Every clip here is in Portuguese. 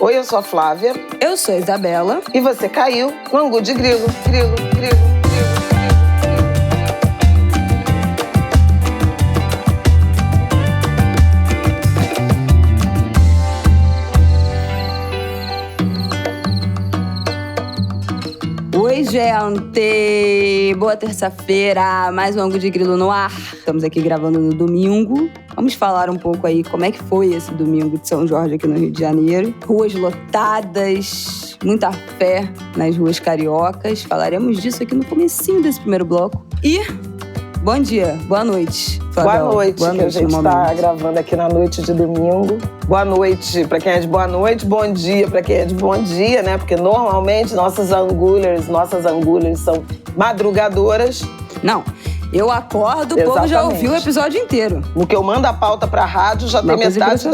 Oi, eu sou a Flávia. Eu sou a Isabela. E você caiu no Angu de Grilo. Grilo, grilo. Oi, gente! Boa terça-feira, mais um Angu de Grilo no ar. Estamos aqui gravando no domingo. Vamos falar um pouco aí como é que foi esse domingo de São Jorge aqui no Rio de Janeiro. Ruas lotadas, muita fé nas ruas cariocas. Falaremos disso aqui no comecinho desse primeiro bloco. E bom dia, boa noite, Flavela. Boa noite, que a gente está gravando aqui na noite de domingo. Boa noite para quem é de boa noite, bom dia para quem é de bom dia, né? Porque normalmente nossas angulers são madrugadoras. Não, eu acordo, o povo já ouviu o episódio inteiro. No que eu mando a pauta pra rádio, já tem metade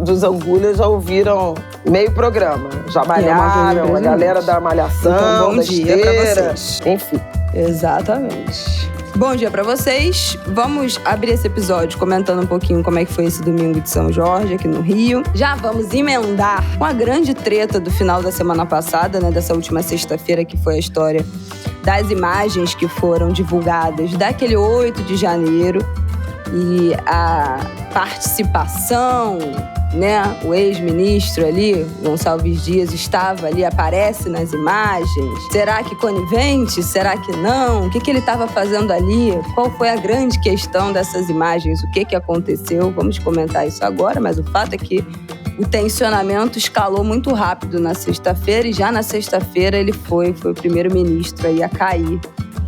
dos angulers já ouviram meio programa. Já malharam, a galera da malhação, então, bom da dia esteira, pra vocês. Enfim. Exatamente. Bom dia pra vocês. Vamos abrir esse episódio comentando um pouquinho como é que foi esse domingo de São Jorge aqui no Rio. Já vamos emendar com a grande treta do final da semana passada, né? Dessa última sexta-feira, que foi a história das imagens que foram divulgadas daquele 8 de janeiro e a participação, né? O ex-ministro ali, Gonçalves Dias, estava ali, aparece nas imagens. Será que conivente? Será que não? O que ele estava fazendo ali? Qual foi a grande questão dessas imagens? O que aconteceu? Vamos comentar isso agora, mas o fato é que o tensionamento escalou muito rápido na sexta-feira e já na sexta-feira ele foi o primeiro-ministro aí a cair.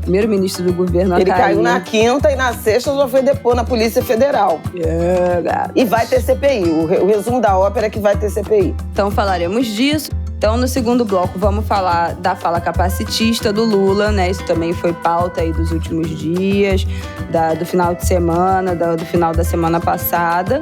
Primeiro-ministro do governo a cair. Ele caiu na quinta e na sexta já foi depor na Polícia Federal. E vai ter CPI. O resumo da ópera é que vai ter CPI. Então falaremos disso. Então no segundo bloco vamos falar da fala capacitista do Lula, né? Isso também foi pauta aí dos últimos dias, do final de semana, do final da semana passada.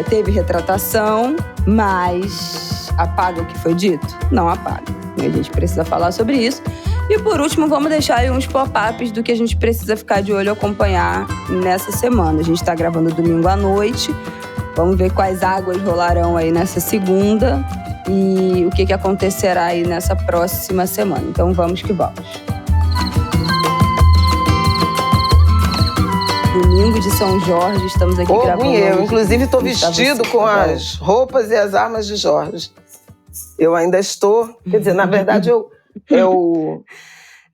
Teve retratação, mas apaga o que foi dito? Não apaga. A gente precisa falar sobre isso. E por último, vamos deixar aí uns pop-ups do que a gente precisa ficar de olho e acompanhar nessa semana. A gente está gravando domingo à noite. Vamos ver quais águas rolarão aí nessa segunda e o que acontecerá aí nessa próxima semana. Então vamos que vamos. Domingo de São Jorge, estamos aqui gravando. Eu, inclusive, estou vestido com as roupas e as armas de Jorge. Eu ainda estou... Quer dizer, na verdade, eu...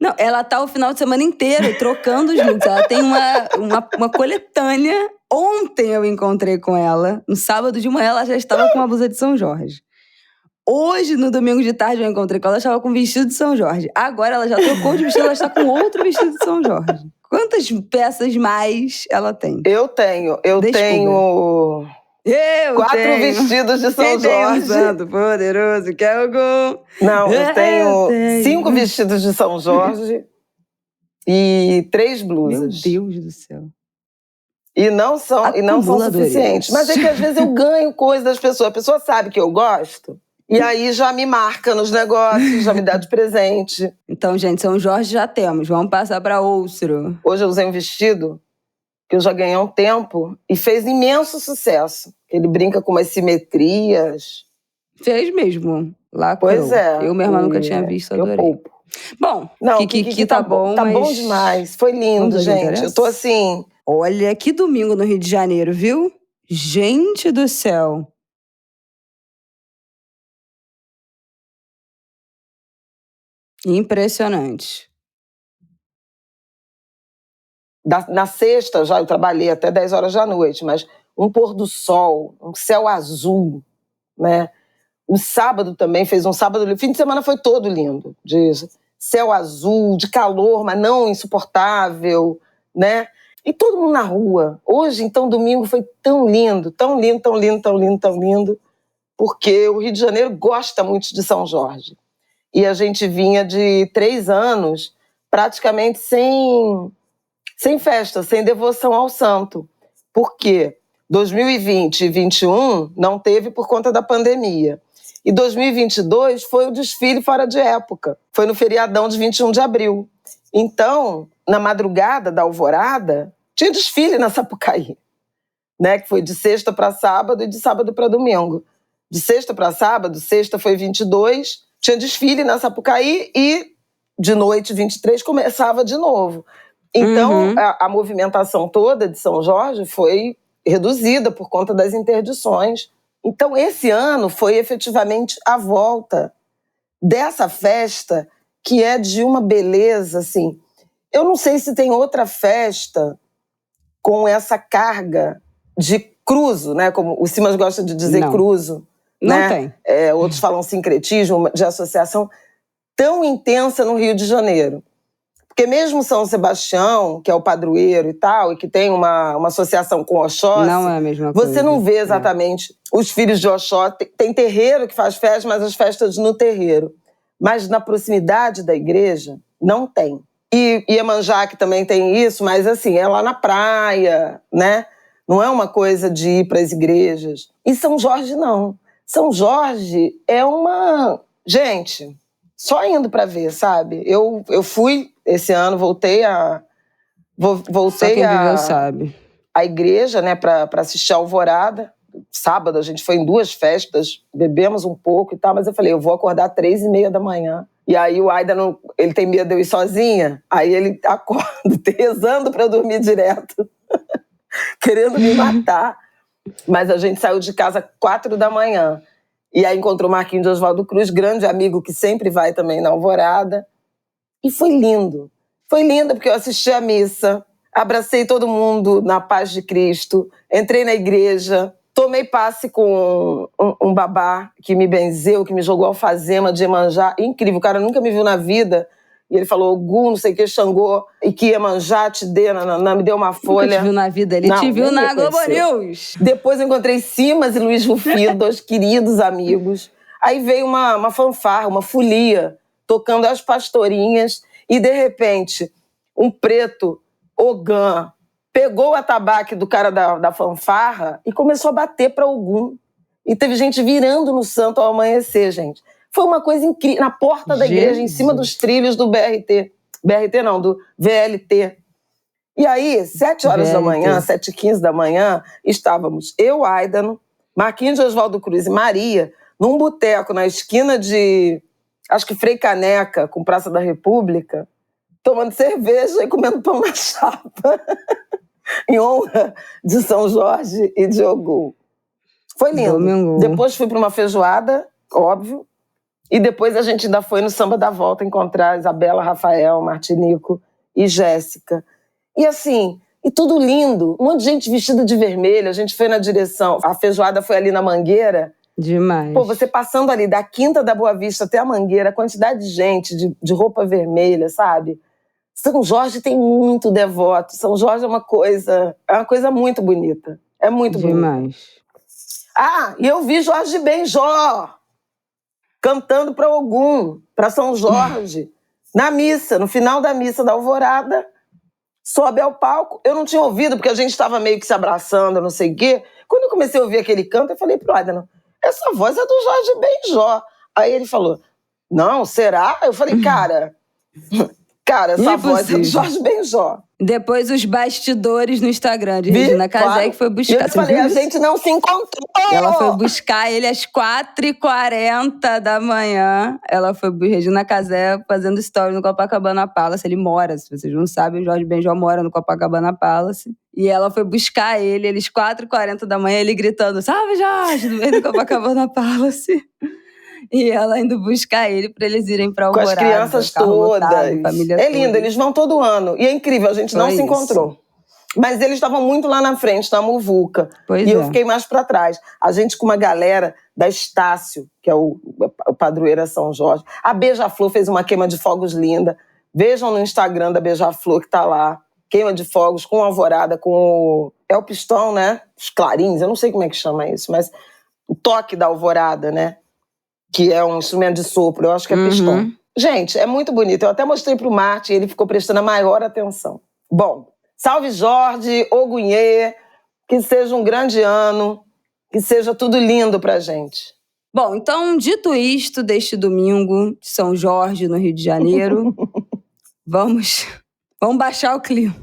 Não, ela tá o final de semana inteiro trocando os looks. Ela tem uma coletânea. Ontem eu encontrei com ela. No sábado de manhã ela já estava com uma blusa de São Jorge. Hoje, no domingo de tarde, eu encontrei com ela, ela estava com um vestido de São Jorge. Agora ela já trocou de vestido, ela está com outro vestido de São Jorge. Quantas peças mais ela tem? Eu tenho 4 vestidos de São Jorge. Tem um santo poderoso que é algum. Não, eu tenho 5 vestidos de São Jorge e 3 blusas. Meu Deus do céu. E não são suficientes. Mas é que às vezes eu ganho coisa das pessoas. A pessoa sabe que eu gosto. E aí já me marca nos negócios, já me dá de presente. Então, gente, São Jorge já temos. Vamos passar para outro. Hoje eu usei um vestido que eu já ganhei há um tempo e fez imenso sucesso. Ele brinca com umas simetrias. Fez mesmo. Lá pois é. Eu mesma nunca tinha visto, adorei. Eu poupo. Bom, não, que tá bom, tá mas... bom demais. Foi lindo, gente. Eu tô assim... Olha, que domingo no Rio de Janeiro, viu? Gente do céu. Impressionante. Na sexta já eu trabalhei até 10 horas da noite, mas um pôr do sol, um céu azul, né? O sábado também fez um sábado lindo. O fim de semana foi todo lindo, de céu azul, de calor, mas não insuportável, né? E todo mundo na rua. Hoje, então, domingo foi tão lindo, tão lindo, tão lindo, tão lindo, tão lindo, porque o Rio de Janeiro gosta muito de São Jorge. E a gente vinha de 3 anos praticamente sem festa, sem devoção ao santo. Por quê? 2020 e 2021 não teve por conta da pandemia. E 2022 foi o desfile fora de época. Foi no feriadão de 21 de abril. Então, na madrugada da alvorada, tinha desfile na Sapucaí, né? Que foi de sexta para sábado e de sábado para domingo. de sexta para sábado, sexta foi 22, tinha desfile na Sapucaí e de noite, 23, começava de novo. Então, a movimentação toda de São Jorge foi reduzida por conta das interdições. Então, esse ano foi efetivamente a volta dessa festa, que é de uma beleza, assim. Eu não sei se tem outra festa com essa carga de cruzo, né? Como o Simas gosta de dizer, não. Cruzo. Não né? tem. Outros falam sincretismo, de associação tão intensa no Rio de Janeiro. Porque mesmo São Sebastião, que é o padroeiro e tal, e que tem uma associação com Oxóssi, não é a mesma coisa. Você não vê exatamente os filhos de Oxóssi. Tem terreiro que faz festa, mas as festas no terreiro. Mas na proximidade da igreja, não tem. E Iemanjá, que também tem isso, mas assim, é lá na praia, né? Não é uma coisa de ir para as igrejas. E São Jorge, não. São Jorge é uma... Gente, só indo para ver, sabe? Eu fui esse ano, voltei Só quem viveu sabe. A igreja, né, para assistir a Alvorada. Sábado a gente foi em 2 festas, bebemos um pouco e tal, mas eu falei, eu vou acordar 3h30 da manhã. E aí o Aidan, ele tem medo de eu ir sozinha, aí ele acorda rezando para eu dormir direto, querendo me matar. Mas a gente saiu de casa 4 da manhã. E aí encontrou o Marquinhos de Oswaldo Cruz, grande amigo que sempre vai também na Alvorada. E foi lindo. Foi lindo porque eu assisti a missa, abracei todo mundo na paz de Cristo, entrei na igreja, tomei passe com um babá que me benzeu, que me jogou alfazema de Iemanjá. Incrível, o cara nunca me viu na vida. E ele falou, Ogum, não sei o que, Xangô, e que Iemanjá te dê, me deu uma folha. Nunca te viu na vida, ele te viu na Globo News. Depois eu encontrei Simas e Luiz Rufino, 2 queridos amigos. Aí veio uma fanfarra, uma folia, tocando as pastorinhas, e de repente, um preto, Ogã, pegou o atabaque do cara da fanfarra e começou a bater para Ogum. E teve gente virando no santo ao amanhecer, gente. Foi uma coisa incrível. Na porta da igreja, em cima dos trilhos do BRT. BRT não, do VLT. E aí, 7 horas da manhã, 7h15 da manhã, estávamos eu, Aidano, Marquinhos de Oswaldo Cruz e Maria, num boteco na esquina de, acho que Frei Caneca, com Praça da República, tomando cerveja e comendo pão na chapa, em honra de São Jorge e de Ogum. Foi lindo. Domingo. Depois fui para uma feijoada, óbvio, e depois a gente ainda foi no Samba da Volta encontrar Isabela, Rafael, Martinico e Jéssica. E assim, e tudo lindo, um monte de gente vestida de vermelho, a gente foi na direção, a feijoada foi ali na Mangueira. Demais. Pô, você passando ali da Quinta da Boa Vista até a Mangueira, a quantidade de gente de roupa vermelha, sabe? São Jorge tem muito devoto, São Jorge é uma coisa muito bonita, é muito bonita. Demais. Ah, e eu vi Jorge Benjó cantando para Ogum, para São Jorge, na missa, no final da missa da Alvorada, sobe ao palco. Eu não tinha ouvido, porque a gente estava meio que se abraçando, não sei o quê. Quando eu comecei a ouvir aquele canto, eu falei pro Aidan, essa voz é do Jorge Benjó. Aí ele falou, não, será? Eu falei, cara, essa voz é do Jorge Benjó. Depois os bastidores no Instagram de Regina Casé, que foi buscar. Eu falei, a gente não se encontrou. Ela foi buscar ele às 4h40 da manhã. Ela foi Regina Casé fazendo story no Copacabana Palace. Ele mora, se vocês não sabem, o Jorge Benjó mora no Copacabana Palace. E ela foi buscar ele, eles 4h40 da manhã, ele gritando, salve Jorge, no meio do Copacabana Palace. E ela indo buscar ele para eles irem para Alvorada. Com as crianças todas. É lindo, eles vão todo ano. E é incrível, a gente não se encontrou. Mas eles estavam muito lá na frente, na Muvuca. E eu fiquei mais para trás. A gente com uma galera da Estácio, que é o padroeiro São Jorge. A Beija-Flor fez uma queima de fogos linda. Vejam no Instagram da Beija-Flor, que tá lá. Queima de fogos com Alvorada, com o pistão, né? Os clarins, eu não sei como é que chama isso, mas o toque da Alvorada, né? Que é um instrumento de sopro, eu acho que é pistão. Gente, é muito bonito. Eu até mostrei pro Martin, ele ficou prestando a maior atenção. Bom, salve Jorge, Ogunhê, que seja um grande ano, que seja tudo lindo pra gente. Bom, então, dito isto deste domingo de São Jorge, no Rio de Janeiro, vamos baixar o clima.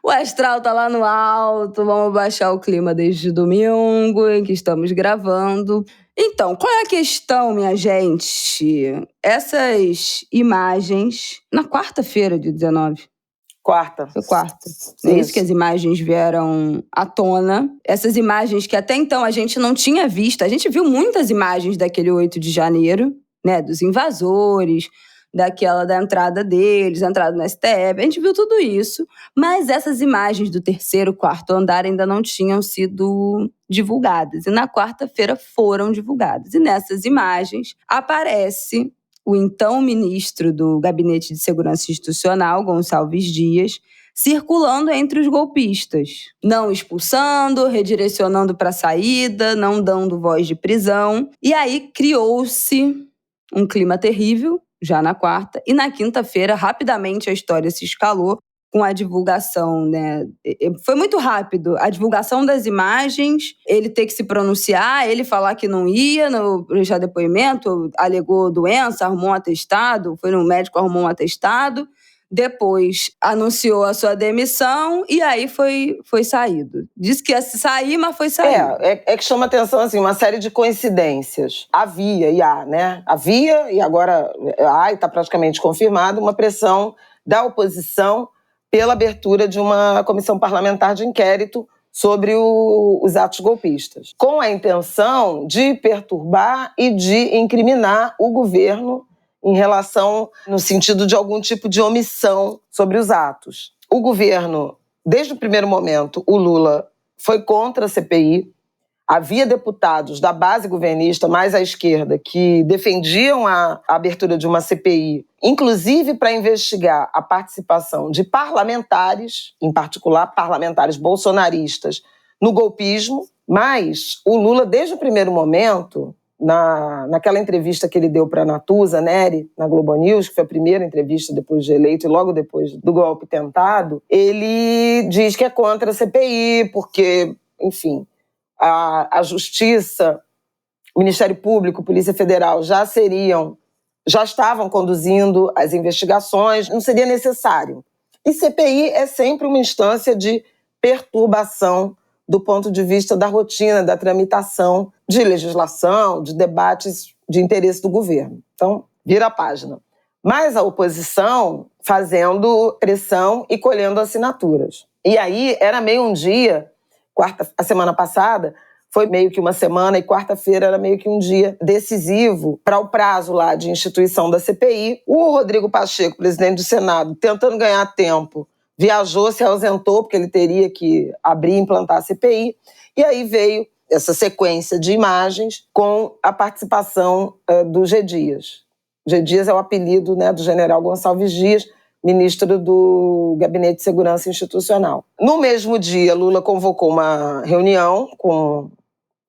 O astral tá lá no alto, vamos baixar o clima desde domingo, em que estamos gravando. Então, qual é a questão, minha gente? Essas imagens, na quarta-feira de 19... Quarta. Foi quarta. É isso que as imagens vieram à tona. Essas imagens que até então a gente não tinha visto. A gente viu muitas imagens daquele 8 de janeiro, né? Dos invasores, da entrada deles, a entrada no STF. A gente viu tudo isso. Mas essas imagens do terceiro, quarto andar ainda não tinham sido divulgadas. E na quarta-feira foram divulgadas. E nessas imagens aparece o então ministro do Gabinete de Segurança Institucional, Gonçalves Dias, circulando entre os golpistas, não expulsando, redirecionando para a saída, não dando voz de prisão. E aí criou-se um clima terrível, já na quarta, e na quinta-feira, rapidamente, a história se escalou com a divulgação, né? Foi muito rápido. A divulgação das imagens, ele ter que se pronunciar, ele falar que não ia prestar depoimento, alegou doença, arrumou um atestado, foi no médico, arrumou um atestado, depois anunciou a sua demissão e aí foi saído. Disse que ia sair, mas foi sair. É que chama atenção, assim, uma série de coincidências. Havia e há, né? Havia e agora há, e está praticamente confirmado, uma pressão da oposição pela abertura de uma comissão parlamentar de inquérito sobre os atos golpistas, com a intenção de perturbar e de incriminar o governo em relação, no sentido de algum tipo de omissão sobre os atos. O governo, desde o primeiro momento, o Lula foi contra a CPI. Havia deputados da base governista, mais à esquerda, que defendiam a abertura de uma CPI, inclusive para investigar a participação de parlamentares, em particular parlamentares bolsonaristas, no golpismo. Mas o Lula, desde o primeiro momento, naquela entrevista que ele deu para a Natuza Neri, na Globo News, que foi a primeira entrevista depois de eleito e logo depois do golpe tentado, ele diz que é contra a CPI, porque, enfim, a Justiça, o Ministério Público, Polícia Federal já estavam conduzindo as investigações, não seria necessário. E CPI é sempre uma instância de perturbação do ponto de vista da rotina, da tramitação de legislação, de debates de interesse do governo. Então, vira a página. Mas a oposição fazendo pressão e colhendo assinaturas. E aí era meio um dia, a semana passada, foi meio que uma semana e quarta-feira era meio que um dia decisivo para o prazo lá de instituição da CPI. O Rodrigo Pacheco, presidente do Senado, tentando ganhar tempo, viajou, se ausentou, porque ele teria que abrir e implantar a CPI. E aí veio essa sequência de imagens com a participação do G. Dias. G. Dias é o apelido, né, do general Gonçalves Dias, ministro do Gabinete de Segurança Institucional. No mesmo dia, Lula convocou uma reunião com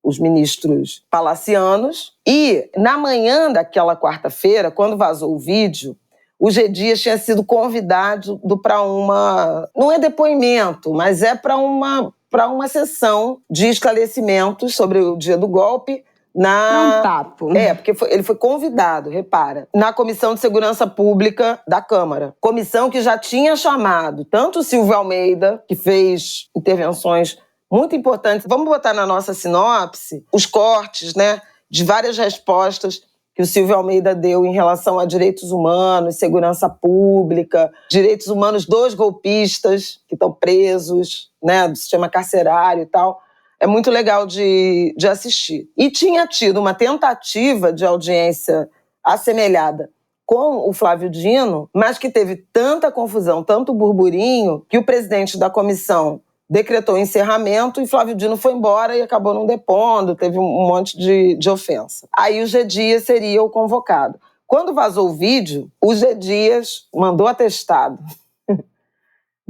os ministros palacianos e, na manhã daquela quarta-feira, quando vazou o vídeo, o G. Dias tinha sido convidado para uma... Não é depoimento, mas é para uma sessão de esclarecimentos sobre o dia do golpe, Um papo. Porque ele foi convidado, repara, na Comissão de Segurança Pública da Câmara. Comissão que já tinha chamado tanto o Silvio Almeida, que fez intervenções muito importantes. Vamos botar na nossa sinopse os cortes, né, de várias respostas que o Silvio Almeida deu em relação a direitos humanos, segurança pública, direitos humanos dos golpistas que estão presos, né, do sistema carcerário e tal. É muito legal de assistir. E tinha tido uma tentativa de audiência assemelhada com o Flávio Dino, mas que teve tanta confusão, tanto burburinho, que o presidente da comissão decretou encerramento e Flávio Dino foi embora e acabou não depondo, teve um monte de ofensa. Aí o G. Dias seria o convocado. Quando vazou o vídeo, o G. Dias mandou atestado.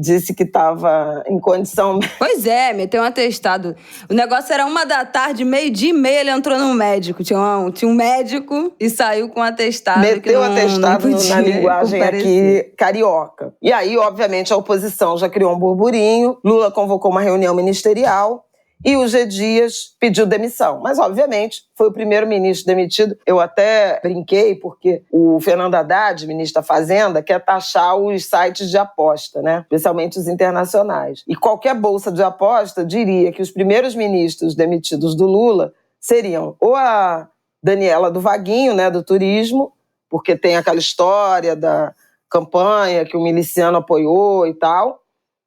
Disse que estava em condição... Pois é, meteu um atestado. O negócio era 1h da tarde, 12h30, ele entrou no médico. Tinha um médico e saiu com um atestado. Meteu atestado na linguagem aqui carioca. E aí, obviamente, a oposição já criou um burburinho. Lula convocou uma reunião ministerial e o G. Dias pediu demissão. Mas, obviamente, foi o primeiro-ministro demitido. Eu até brinquei, porque o Fernando Haddad, ministro da Fazenda, quer taxar os sites de aposta, né? Especialmente os internacionais. E qualquer bolsa de aposta diria que os primeiros ministros demitidos do Lula seriam ou a Daniela do Vaguinho, né, do turismo, porque tem aquela história da campanha que o miliciano apoiou e tal,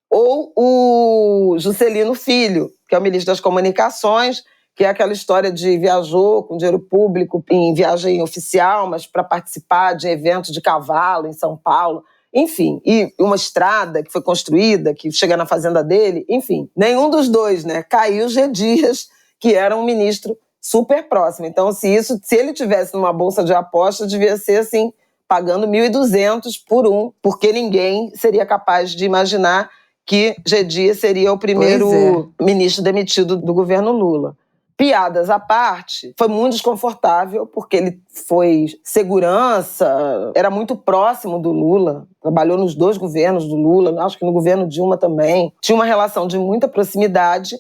ou o Juscelino Filho, que é o ministro das Comunicações, que é aquela história de viajou com dinheiro público em viagem oficial, mas para participar de eventos de cavalo em São Paulo. Enfim, e uma estrada que foi construída, que chega na fazenda dele, enfim. Nenhum dos dois, né? Caiu G. Dias, que era um ministro super próximo. Então, se ele tivesse numa bolsa de aposta, devia ser assim, pagando 1.200 por um, porque ninguém seria capaz de imaginar que G. Dias seria o primeiro ministro demitido do governo Lula. Piadas à parte, foi muito desconfortável, porque ele foi segurança, era muito próximo do Lula, trabalhou nos 2 governos do Lula, acho que no governo Dilma também. Tinha uma relação de muita proximidade,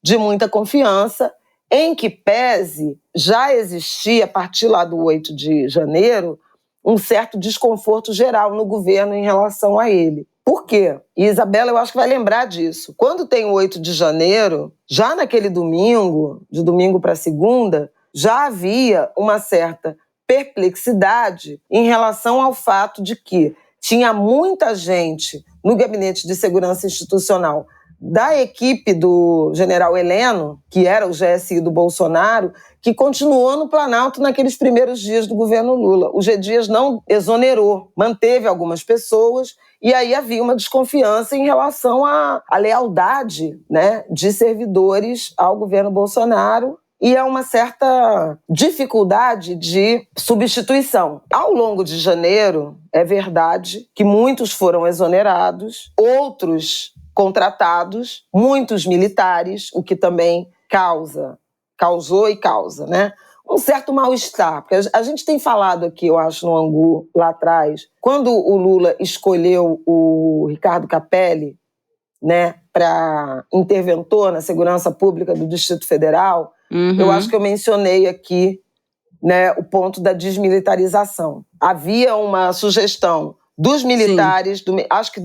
de muita confiança, em que pese já existia, a partir lá do 8 de janeiro, um certo desconforto geral no governo em relação a ele. Por quê? E Isabela, eu acho que vai lembrar disso. Quando tem o 8 de janeiro, já naquele domingo, de domingo para segunda, já havia uma certa perplexidade em relação ao fato de que tinha muita gente no Gabinete de Segurança Institucional da equipe do general Heleno, que era o GSI do Bolsonaro, que continuou no Planalto naqueles primeiros dias do governo Lula. O G. Dias não exonerou, manteve algumas pessoas, e aí havia uma desconfiança em relação à lealdade, né, de servidores ao governo Bolsonaro e a uma certa dificuldade de substituição. Ao longo de janeiro, é verdade que muitos foram exonerados, outros contratados, muitos militares, o que também causou e causa, né? Um certo mal-estar, porque a gente tem falado aqui, eu acho, no Angu, lá atrás, quando o Lula escolheu o Ricardo Capelli, né, para interventor na segurança pública do Distrito Federal, eu acho que eu mencionei aqui, né, o ponto da desmilitarização. Havia uma sugestão dos militares,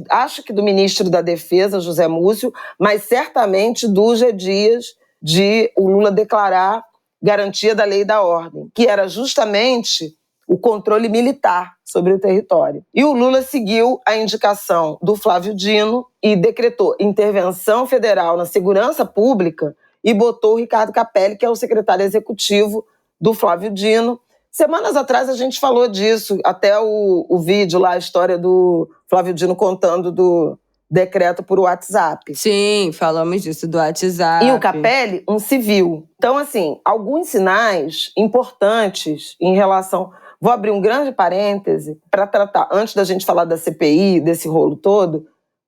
acho que do ministro da Defesa, José Múcio, mas certamente do G. Dias, de o Lula declarar garantia da lei e da ordem, que era justamente o controle militar sobre o território. E o Lula seguiu a indicação do Flávio Dino e decretou intervenção federal na segurança pública e botou o Ricardo Capelli, que é o secretário executivo do Flávio Dino. Semanas atrás a gente falou disso, até o vídeo lá, a história do Flávio Dino contando do decreto por WhatsApp. Sim, falamos disso, do WhatsApp. E o Capelli, um civil. Então, assim, alguns sinais importantes em relação... Vou abrir um grande parêntese para tratar, antes da gente falar da CPI, desse rolo todo,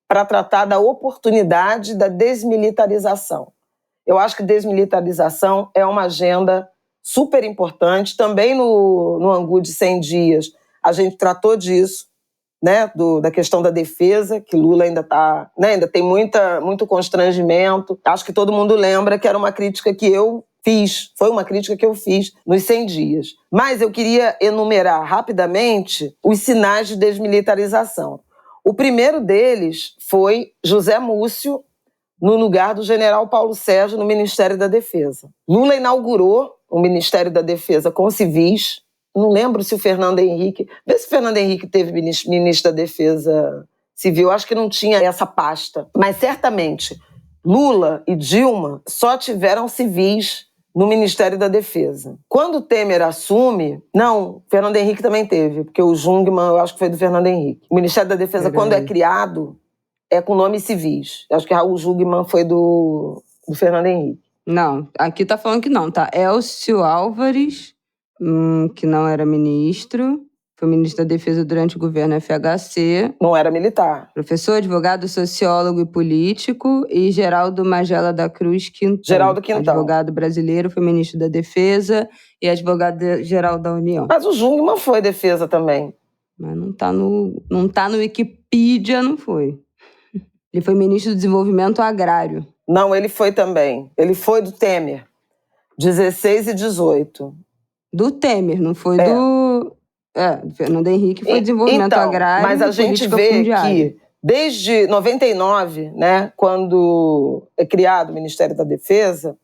para tratar da oportunidade da desmilitarização. Eu acho que desmilitarização é uma agenda super importante. Também no Angu de 100 dias, a gente tratou disso, né, da questão da defesa, que Lula ainda tá, né, ainda tem muito constrangimento. Acho que todo mundo lembra que era uma crítica que eu fiz, foi uma crítica que eu fiz nos 100 dias. Mas eu queria enumerar rapidamente os sinais de desmilitarização. O primeiro deles foi José Múcio, no lugar do general Paulo Sérgio no Ministério da Defesa. Lula inaugurou o Ministério da Defesa com civis. Não lembro se o Fernando Henrique... Vê se o Fernando Henrique teve ministro da Defesa Civil. Acho que não tinha essa pasta. Mas, certamente, Lula e Dilma só tiveram civis no Ministério da Defesa. Quando o Temer assume... Não, Fernando Henrique também teve, porque o Jungmann, eu acho que foi do Fernando Henrique. O Ministério da Defesa, quando é criado, é com nomes civis. Eu acho que Raul Jungmann foi do Fernando Henrique. Não, aqui tá falando que não, tá? Elcio Álvares... que não era ministro, foi ministro da Defesa durante o governo FHC. Não era militar. Professor, advogado, sociólogo e político. E Geraldo Magela da Cruz Quintão. Geraldo Quintão. Advogado brasileiro, foi ministro da Defesa e advogado-geral da União. Mas o Jungmann foi defesa também. Mas não tá no Wikipedia, não foi. Ele foi ministro do Desenvolvimento Agrário. Não, ele foi também. Ele foi do Temer. 16 e 18. Do Temer, não foi do Fernando Henrique, foi desenvolvimento agrário. Mas a gente vê que desde 99, né, quando é criado o Ministério da Defesa,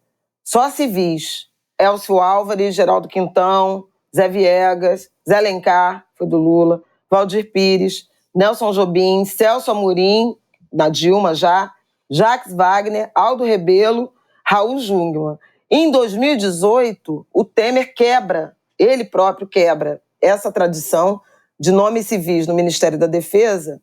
só civis, Elcio Álvares, Geraldo Quintão, Zé Viegas, Zé Alencar, foi do Lula, Valdir Pires, Nelson Jobim, Celso Amorim, na Dilma já, Jacques Wagner, Aldo Rebelo, Raul Jungmann. Em 2018, o Temer ele próprio quebra essa tradição de nomes civis no Ministério da Defesa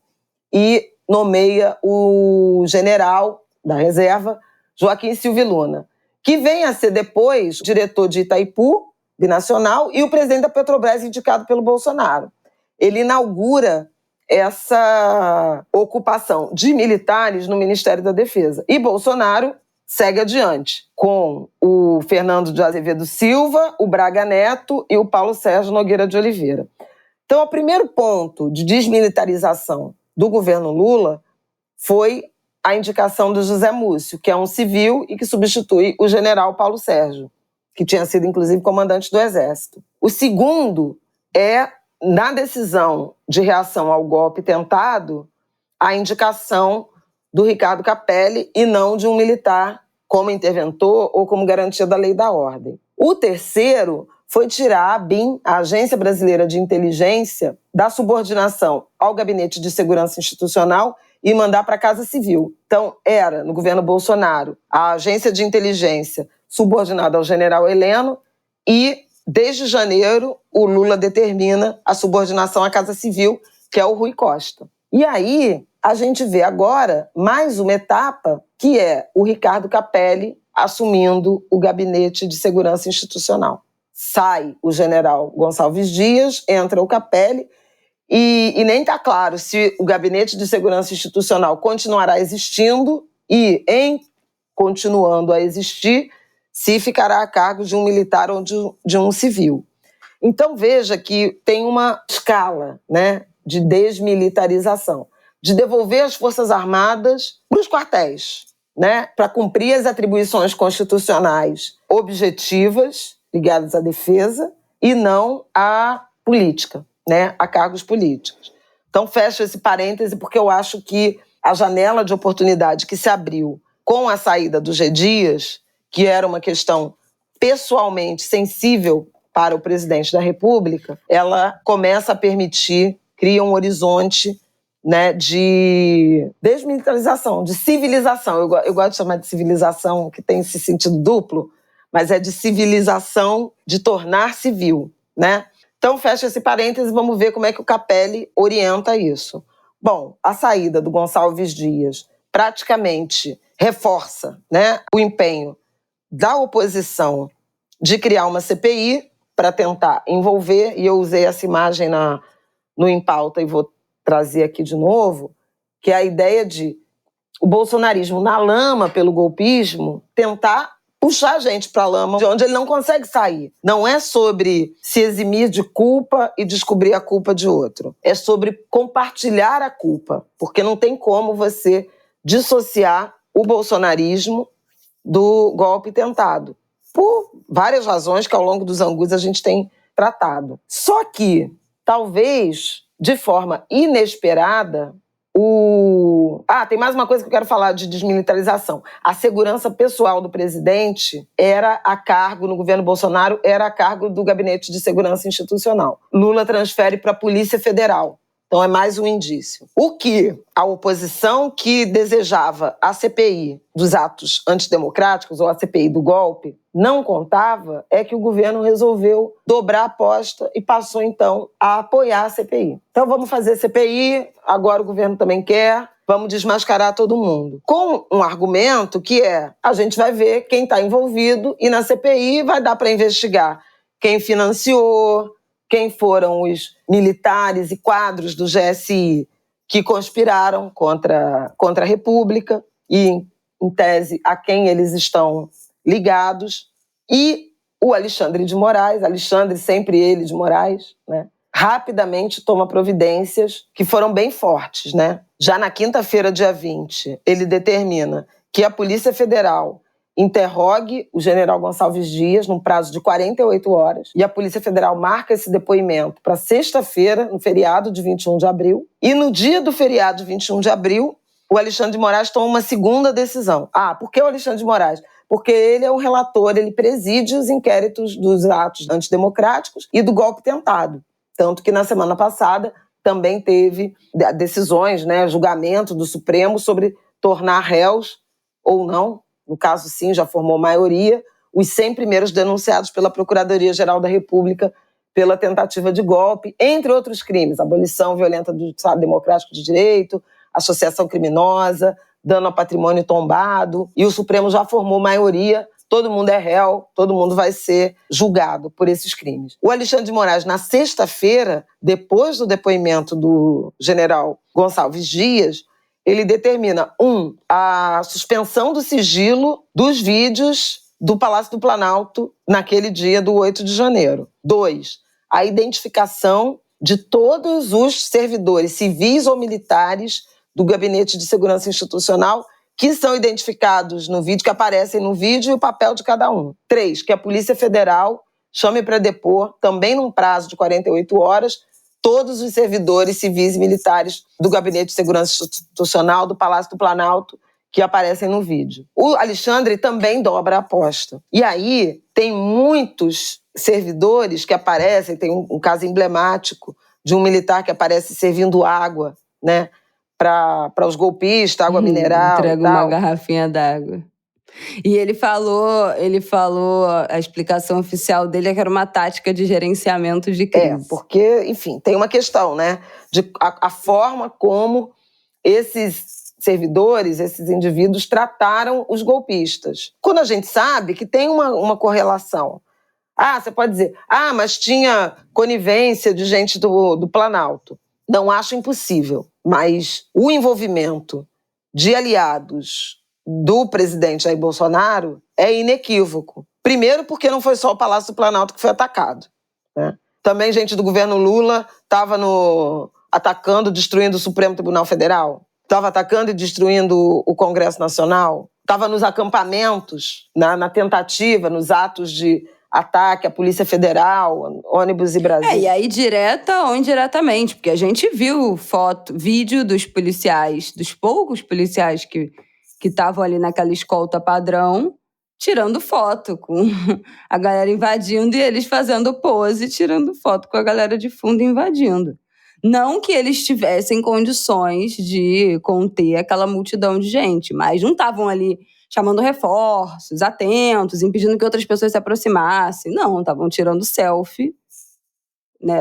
e nomeia o general da reserva, Joaquim Silvio Luna, que vem a ser depois diretor de Itaipu, binacional, e o presidente da Petrobras indicado pelo Bolsonaro. Ele inaugura essa ocupação de militares no Ministério da Defesa. E Bolsonaro segue adiante, com o Fernando de Azevedo Silva, o Braga Neto e o Paulo Sérgio Nogueira de Oliveira. Então, o primeiro ponto de desmilitarização do governo Lula foi a indicação do José Múcio, que é um civil e que substitui o general Paulo Sérgio, que tinha sido, inclusive, comandante do Exército. O segundo é, na decisão de reação ao golpe tentado, a indicação do Ricardo Capelli e não de um militar como interventor ou como garantia da lei e da ordem. O terceiro foi tirar a ABIN, a Agência Brasileira de Inteligência, da subordinação ao Gabinete de Segurança Institucional e mandar para a Casa Civil. Então, era, no governo Bolsonaro, a Agência de Inteligência subordinada ao general Heleno e, desde janeiro, o Lula determina a subordinação à Casa Civil, que é o Rui Costa. E aí, a gente vê agora mais uma etapa, que é o Ricardo Capelli assumindo o Gabinete de Segurança Institucional. Sai o general Gonçalves Dias, entra o Capelli, e nem está claro se o Gabinete de Segurança Institucional continuará existindo e, em continuando a existir, se ficará a cargo de um militar ou de um civil. Então, veja que tem uma escala, né, de desmilitarização, de devolver as Forças Armadas para os quartéis, né, para cumprir as atribuições constitucionais objetivas ligadas à defesa e não à política, né, a cargos políticos. Então, fecho esse parêntese porque eu acho que a janela de oportunidade que se abriu com a saída do G. Dias, que era uma questão pessoalmente sensível para o presidente da República, ela começa a permitir, cria um horizonte, né, de desmilitarização, de civilização. Eu gosto de chamar de civilização, que tem esse sentido duplo, mas é de civilização, de tornar civil, né? Então, fecha esse parêntese e vamos ver como é que o Capelli orienta isso. Bom, a saída do Gonçalves Dias praticamente reforça, né, o empenho da oposição de criar uma CPI para tentar envolver, e eu usei essa imagem no Em Pauta e vou trazer aqui de novo, que é a ideia de o bolsonarismo na lama pelo golpismo tentar puxar a gente para a lama de onde ele não consegue sair. Não é sobre se eximir de culpa e descobrir a culpa de outro. É sobre compartilhar a culpa, porque não tem como você dissociar o bolsonarismo do golpe tentado, por várias razões que ao longo dos angus a gente tem tratado. Só que, talvez, de forma inesperada, tem mais uma coisa que eu quero falar de desmilitarização. A segurança pessoal do presidente era a cargo, no governo Bolsonaro, era a cargo do Gabinete de Segurança Institucional. Lula transfere para a Polícia Federal. Então, é mais um indício. O que a oposição que desejava a CPI dos atos antidemocráticos, ou a CPI do golpe, não contava é que o governo resolveu dobrar a aposta e passou, então, a apoiar a CPI. Então, vamos fazer CPI, agora o governo também quer, vamos desmascarar todo mundo. Com um argumento que é, a gente vai ver quem está envolvido e na CPI vai dar para investigar quem financiou, quem foram os militares e quadros do GSI que conspiraram contra a República e, em tese, a quem eles estão ligados. E o Alexandre de Moraes, Alexandre sempre ele de Moraes, né, rapidamente toma providências que foram bem fortes, né? Já na quinta-feira, dia 20, ele determina que a Polícia Federal interrogue o general Gonçalves Dias num prazo de 48 horas e a Polícia Federal marca esse depoimento para sexta-feira, no feriado de 21 de abril. E no dia do feriado de 21 de abril, o Alexandre de Moraes toma uma segunda decisão. Por que o Alexandre de Moraes? Porque ele é o relator, ele preside os inquéritos dos atos antidemocráticos e do golpe tentado. Tanto que na semana passada também teve decisões, julgamento do Supremo sobre tornar réus ou não, no caso sim, já formou maioria, os 100 primeiros denunciados pela Procuradoria-Geral da República pela tentativa de golpe, entre outros crimes, abolição violenta do Estado Democrático de Direito, associação criminosa, dano ao patrimônio tombado, e o Supremo já formou maioria, todo mundo é réu, todo mundo vai ser julgado por esses crimes. O Alexandre de Moraes, na sexta-feira, depois do depoimento do general Gonçalves Dias, ele determina, a suspensão do sigilo dos vídeos do Palácio do Planalto naquele dia do 8 de janeiro. 2, a identificação de todos os servidores civis ou militares do Gabinete de Segurança Institucional que são identificados no vídeo, que aparecem no vídeo, e o papel de cada um. 3, que a Polícia Federal chame para depor, também num prazo de 48 horas, todos os servidores civis e militares do Gabinete de Segurança Institucional, do Palácio do Planalto, que aparecem no vídeo. O Alexandre também dobra a aposta. E aí tem muitos servidores que aparecem, tem um caso emblemático de um militar que aparece servindo água, para os golpistas, água mineral. Entrega uma garrafinha d'água. E ele falou, a explicação oficial dele é que era uma tática de gerenciamento de crise. Porque, enfim, tem uma questão, de a forma como esses servidores, esses indivíduos trataram os golpistas. Quando a gente sabe que tem uma correlação. Você pode dizer, mas tinha conivência de gente do Planalto. Não acho impossível, mas o envolvimento de aliados do presidente Jair Bolsonaro é inequívoco. Primeiro porque não foi só o Palácio do Planalto que foi atacado. Também gente do governo Lula estava atacando, destruindo o Supremo Tribunal Federal, estava atacando e destruindo o Congresso Nacional, estava nos acampamentos, na tentativa, nos atos de ataque à Polícia Federal, ônibus e Brasília. E aí direta ou indiretamente, porque a gente viu vídeo dos policiais, dos poucos policiais que estavam ali naquela escolta padrão, tirando foto com a galera invadindo e eles fazendo pose, tirando foto com a galera de fundo invadindo. Não que eles tivessem condições de conter aquela multidão de gente, mas não estavam ali chamando reforços, atentos, impedindo que outras pessoas se aproximassem. Não, estavam tirando selfie,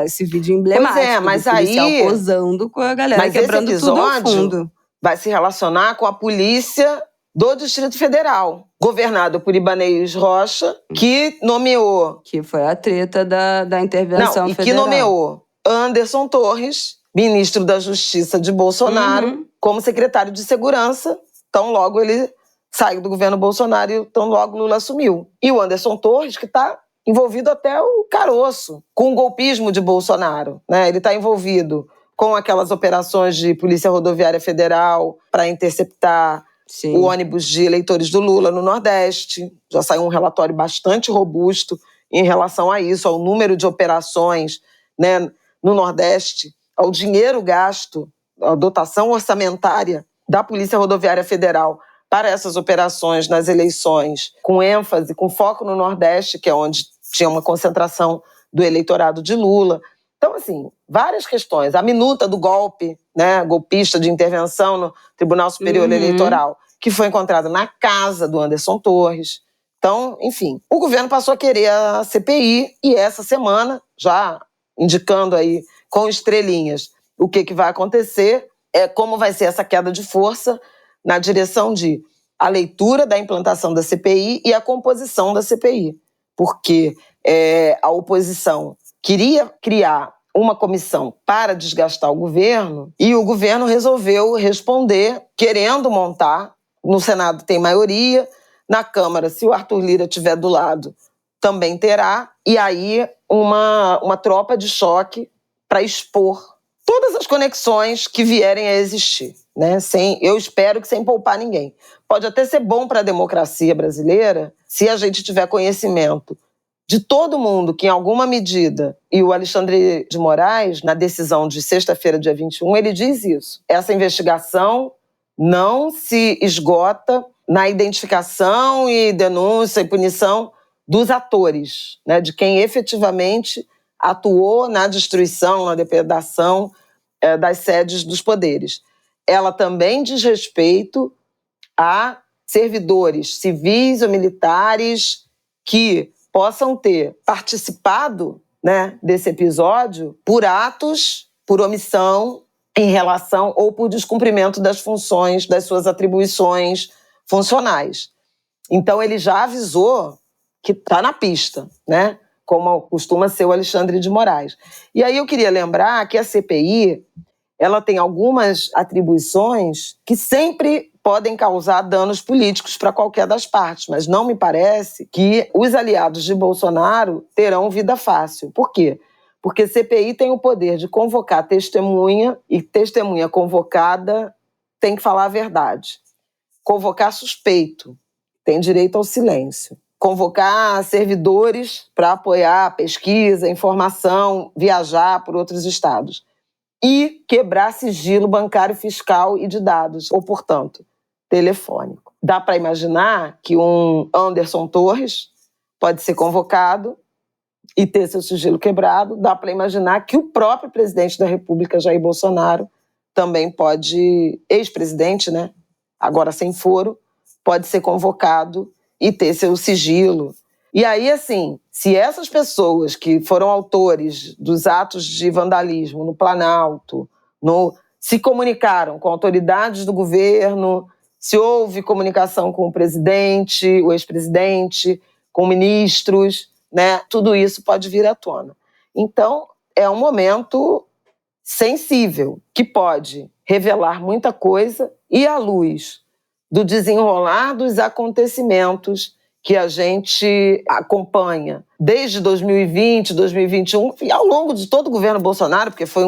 esse vídeo emblemático mas do policial aí posando com a galera, quebrando tudo ao fundo. Vai se relacionar com a polícia do Distrito Federal, governado por Ibanez Rocha, que nomeou... Que foi a treta da intervenção federal. Que nomeou Anderson Torres, ministro da Justiça de Bolsonaro, como secretário de Segurança. Tão logo ele saiu do governo Bolsonaro e tão logo Lula assumiu. E o Anderson Torres, que está envolvido até o caroço com o golpismo de Bolsonaro. Ele está envolvido com aquelas operações de Polícia Rodoviária Federal para interceptar o ônibus de eleitores do Lula no Nordeste. Já saiu um relatório bastante robusto em relação a isso, ao número de operações no Nordeste, ao dinheiro gasto, à dotação orçamentária da Polícia Rodoviária Federal para essas operações nas eleições, com ênfase, com foco no Nordeste, que é onde tinha uma concentração do eleitorado de Lula. Então, assim, várias questões. A minuta do golpe, golpista de intervenção no Tribunal Superior Eleitoral, que foi encontrada na casa do Anderson Torres. Então, enfim, o governo passou a querer a CPI e essa semana, já indicando aí com estrelinhas o que vai acontecer, como vai ser essa queda de força na direção de a leitura da implantação da CPI e a composição da CPI. Porque a oposição queria criar uma comissão para desgastar o governo e o governo resolveu responder querendo montar. No Senado tem maioria, na Câmara, se o Arthur Lira estiver do lado, também terá. E aí uma tropa de choque para expor todas as conexões que vierem a existir. né? Eu espero que sem poupar ninguém. Pode até ser bom para a democracia brasileira se a gente tiver conhecimento de todo mundo que, em alguma medida, e o Alexandre de Moraes, na decisão de sexta-feira, dia 21, ele diz isso. Essa investigação não se esgota na identificação e denúncia e punição dos atores, né, de quem efetivamente atuou na destruição, na depredação das sedes dos poderes. Ela também diz respeito a servidores civis ou militares que possam ter participado, né, desse episódio por atos, por omissão em relação ou por descumprimento das funções, das suas atribuições funcionais. Então, ele já avisou que está na pista, né, como costuma ser o Alexandre de Moraes. E aí eu queria lembrar que a CPI ela tem algumas atribuições que sempre podem causar danos políticos para qualquer das partes, mas não me parece que os aliados de Bolsonaro terão vida fácil. Por quê? Porque a CPI tem o poder de convocar testemunha e testemunha convocada tem que falar a verdade. Convocar suspeito, tem direito ao silêncio. Convocar servidores para apoiar a pesquisa, informação, viajar por outros estados. E quebrar sigilo bancário, fiscal e de dados, ou, portanto, telefônico. Dá para imaginar que um Anderson Torres pode ser convocado e ter seu sigilo quebrado. Dá para imaginar que o próprio presidente da República, Jair Bolsonaro, também pode, ex-presidente, né, agora sem foro, pode ser convocado e ter seu sigilo. E aí, assim, se essas pessoas que foram autores dos atos de vandalismo no Planalto, se comunicaram com autoridades do governo, se houve comunicação com o presidente, o ex-presidente, com ministros, né, tudo isso pode vir à tona. Então, é um momento sensível, que pode revelar muita coisa e, à luz do desenrolar dos acontecimentos que a gente acompanha desde 2020, 2021, e ao longo de todo o governo Bolsonaro, porque foi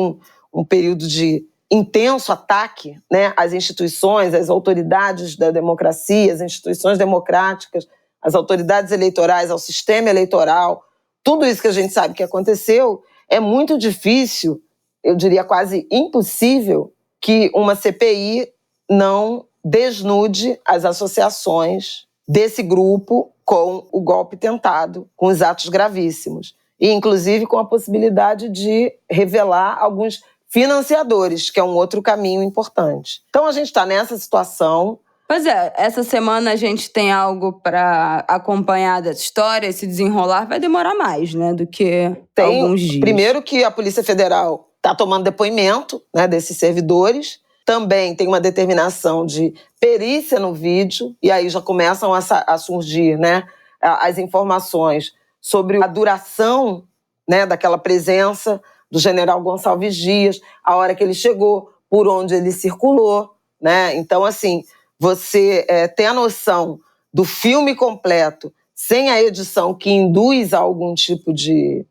um período de intenso ataque, né, às instituições, às autoridades da democracia, às instituições democráticas, às autoridades eleitorais, ao sistema eleitoral. Tudo isso que a gente sabe que aconteceu, é muito difícil, eu diria quase impossível, que uma CPI não desnude as associações desse grupo com o golpe tentado, com os atos gravíssimos. E, inclusive, com a possibilidade de revelar alguns financiadores, que é um outro caminho importante. Então, a gente está nessa situação. Pois é, essa semana a gente tem algo para acompanhar dessa história, esse desenrolar vai demorar mais, né, do que alguns dias. Primeiro que a Polícia Federal está tomando depoimento, né, desses servidores. Também tem uma determinação de perícia no vídeo, e aí já começam a surgir, né, as informações sobre a duração, né, daquela presença do general Gonçalves Dias, a hora que ele chegou, por onde ele circulou, né? Então, assim, você ter a noção do filme completo, sem a edição que induz a algum tipo de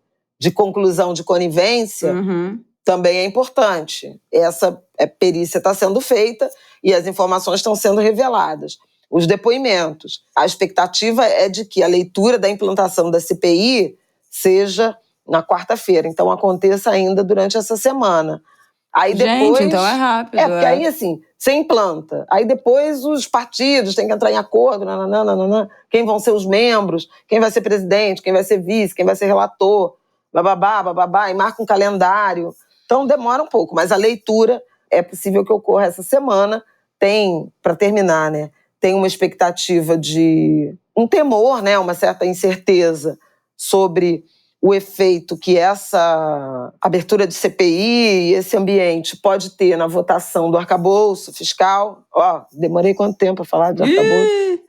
conclusão de conivência, também é importante. Essa perícia está sendo feita e as informações estão sendo reveladas. Os depoimentos. A expectativa é de que a leitura da implantação da CPI seja na quarta-feira. Então, aconteça ainda durante essa semana. Aí depois, então é rápido. Porque aí, assim, você implanta. Aí depois os partidos têm que entrar em acordo, quem vão ser os membros, quem vai ser presidente, quem vai ser vice, quem vai ser relator, bababá, e marca um calendário. Então, demora um pouco. Mas a leitura é possível que ocorra essa semana. Tem, para terminar, né, tem uma expectativa de um temor, né, uma certa incerteza sobre o efeito que essa abertura de CPI e esse ambiente pode ter na votação do arcabouço fiscal. Demorei quanto tempo para falar de arcabouço?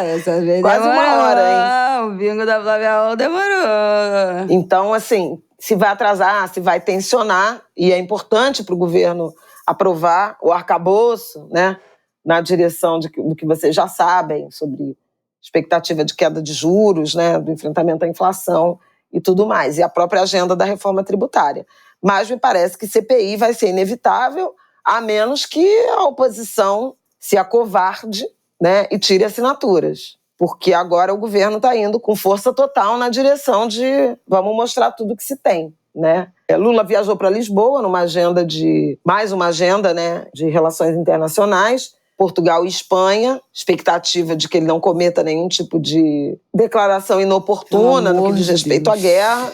Essa vez quase demorou. Uma hora, hein? O bingo da Flávia demorou. Então, assim, se vai atrasar, se vai tensionar, e é importante para o governo aprovar o arcabouço, né, na direção do que vocês já sabem sobre expectativa de queda de juros, né, do enfrentamento à inflação e tudo mais, e a própria agenda da reforma tributária. Mas me parece que CPI vai ser inevitável, a menos que a oposição se acovarde, né, e tire assinaturas. Porque agora o governo está indo com força total na direção de vamos mostrar tudo que se tem, né? Lula viajou para Lisboa mais uma agenda, né, de relações internacionais, Portugal e Espanha, expectativa de que ele não cometa nenhum tipo de declaração inoportuna no que diz respeito à guerra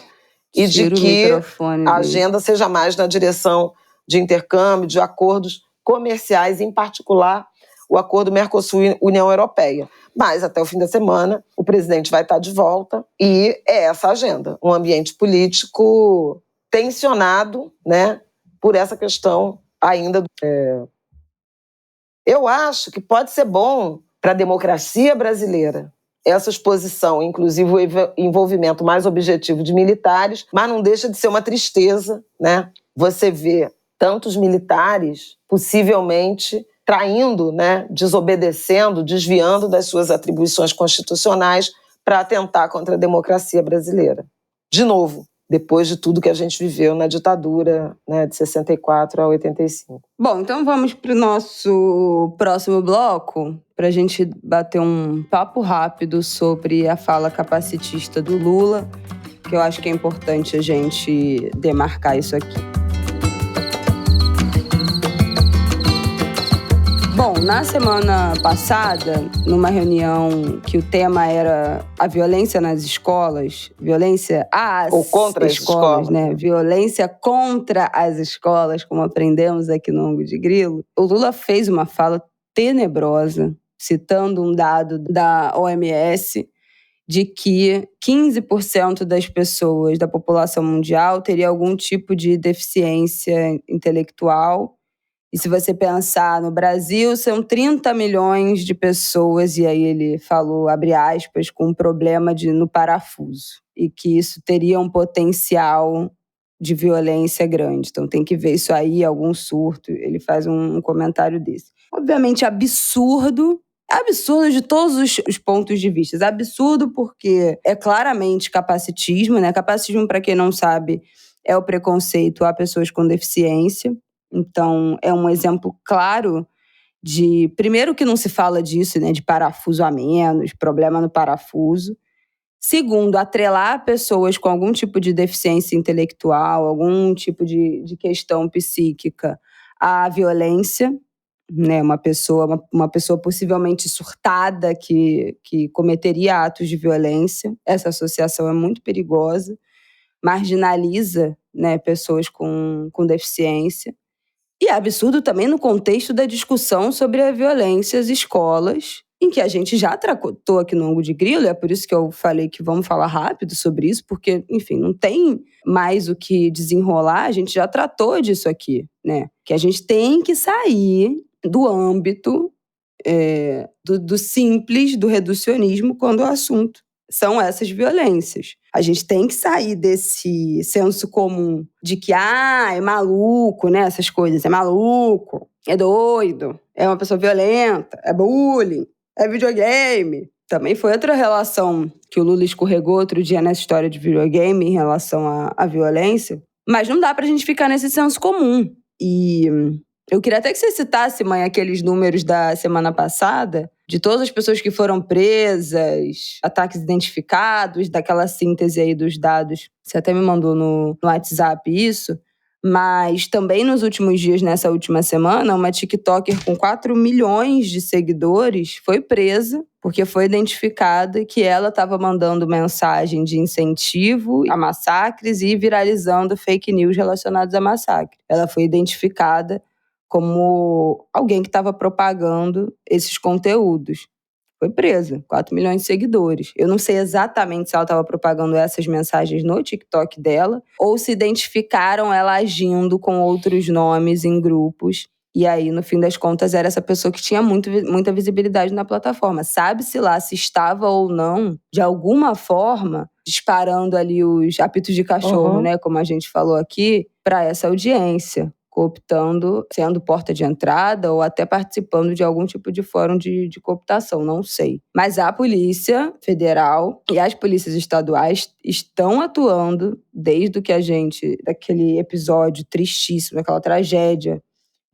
e de que a agenda seja mais na direção de intercâmbio, de acordos comerciais, em particular o acordo Mercosul-União Europeia. Mas, até o fim da semana, o presidente vai estar de volta e é essa a agenda. Um ambiente político tensionado, né, por essa questão ainda. Eu acho que pode ser bom para a democracia brasileira essa exposição, inclusive o envolvimento mais objetivo de militares, mas não deixa de ser uma tristeza, né? Você vê tantos militares possivelmente traindo, né, desobedecendo, desviando das suas atribuições constitucionais para atentar contra a democracia brasileira. De novo, depois de tudo que a gente viveu na ditadura, né, de 64 a 85. Bom, então vamos para o nosso próximo bloco, para a gente bater um papo rápido sobre a fala capacitista do Lula, que eu acho que é importante a gente demarcar isso aqui. Bom, na semana passada, numa reunião que o tema era a violência nas escolas, violência às ou contra escolas, né? Violência contra as escolas, como aprendemos aqui no Ângulo de Grilo, o Lula fez uma fala tenebrosa, citando um dado da OMS, de que 15% das pessoas da população mundial teria algum tipo de deficiência intelectual. E se você pensar no Brasil, são 30 milhões de pessoas, e aí ele falou, abre aspas, com um problema no parafuso. E que isso teria um potencial de violência grande. Então tem que ver isso aí, algum surto. Ele faz um comentário desse. Obviamente absurdo de todos os pontos de vista. Absurdo porque é claramente capacitismo, né? Capacitismo, para quem não sabe, é o preconceito a pessoas com deficiência. Então, é um exemplo claro de... Primeiro que não se fala disso, né? De parafuso a menos, problema no parafuso. Segundo, atrelar pessoas com algum tipo de deficiência intelectual, algum tipo de questão psíquica à violência, né? Uma pessoa possivelmente surtada que cometeria atos de violência. Essa associação é muito perigosa, marginaliza, né, pessoas com deficiência. E é absurdo também no contexto da discussão sobre a violência às escolas, em que a gente já tratou aqui no Ângulo de Grilo, é por isso que eu falei que vamos falar rápido sobre isso, porque, enfim, não tem mais o que desenrolar, a gente já tratou disso aqui, né? Que a gente tem que sair do âmbito do simples, do reducionismo, quando o assunto são essas violências. A gente tem que sair desse senso comum de que, é maluco, né? Essas coisas, é maluco, é doido, é uma pessoa violenta, é bullying, é videogame. Também foi outra relação que o Lula escorregou outro dia nessa história de videogame em relação à violência. Mas não dá pra gente ficar nesse senso comum. E eu queria até que você citasse, mãe, aqueles números da semana passada, de todas as pessoas que foram presas, ataques identificados, daquela síntese aí dos dados. Você até me mandou no WhatsApp isso. Mas também nos últimos dias, nessa última semana, uma TikToker com 4 milhões de seguidores foi presa porque foi identificada que ela estava mandando mensagem de incentivo a massacres e viralizando fake news relacionados a massacre. Ela foi identificada como alguém que estava propagando esses conteúdos. Foi presa, 4 milhões de seguidores. Eu não sei exatamente se ela estava propagando essas mensagens no TikTok dela ou se identificaram ela agindo com outros nomes em grupos. E aí, no fim das contas, era essa pessoa que tinha muita visibilidade na plataforma. Sabe-se lá se estava ou não, de alguma forma, disparando ali os apitos de cachorro, né, como a gente falou aqui, para essa audiência, cooptando, sendo porta de entrada ou até participando de algum tipo de fórum de cooptação, não sei. Mas a Polícia Federal e as polícias estaduais estão atuando desde que daquele episódio tristíssimo, aquela tragédia,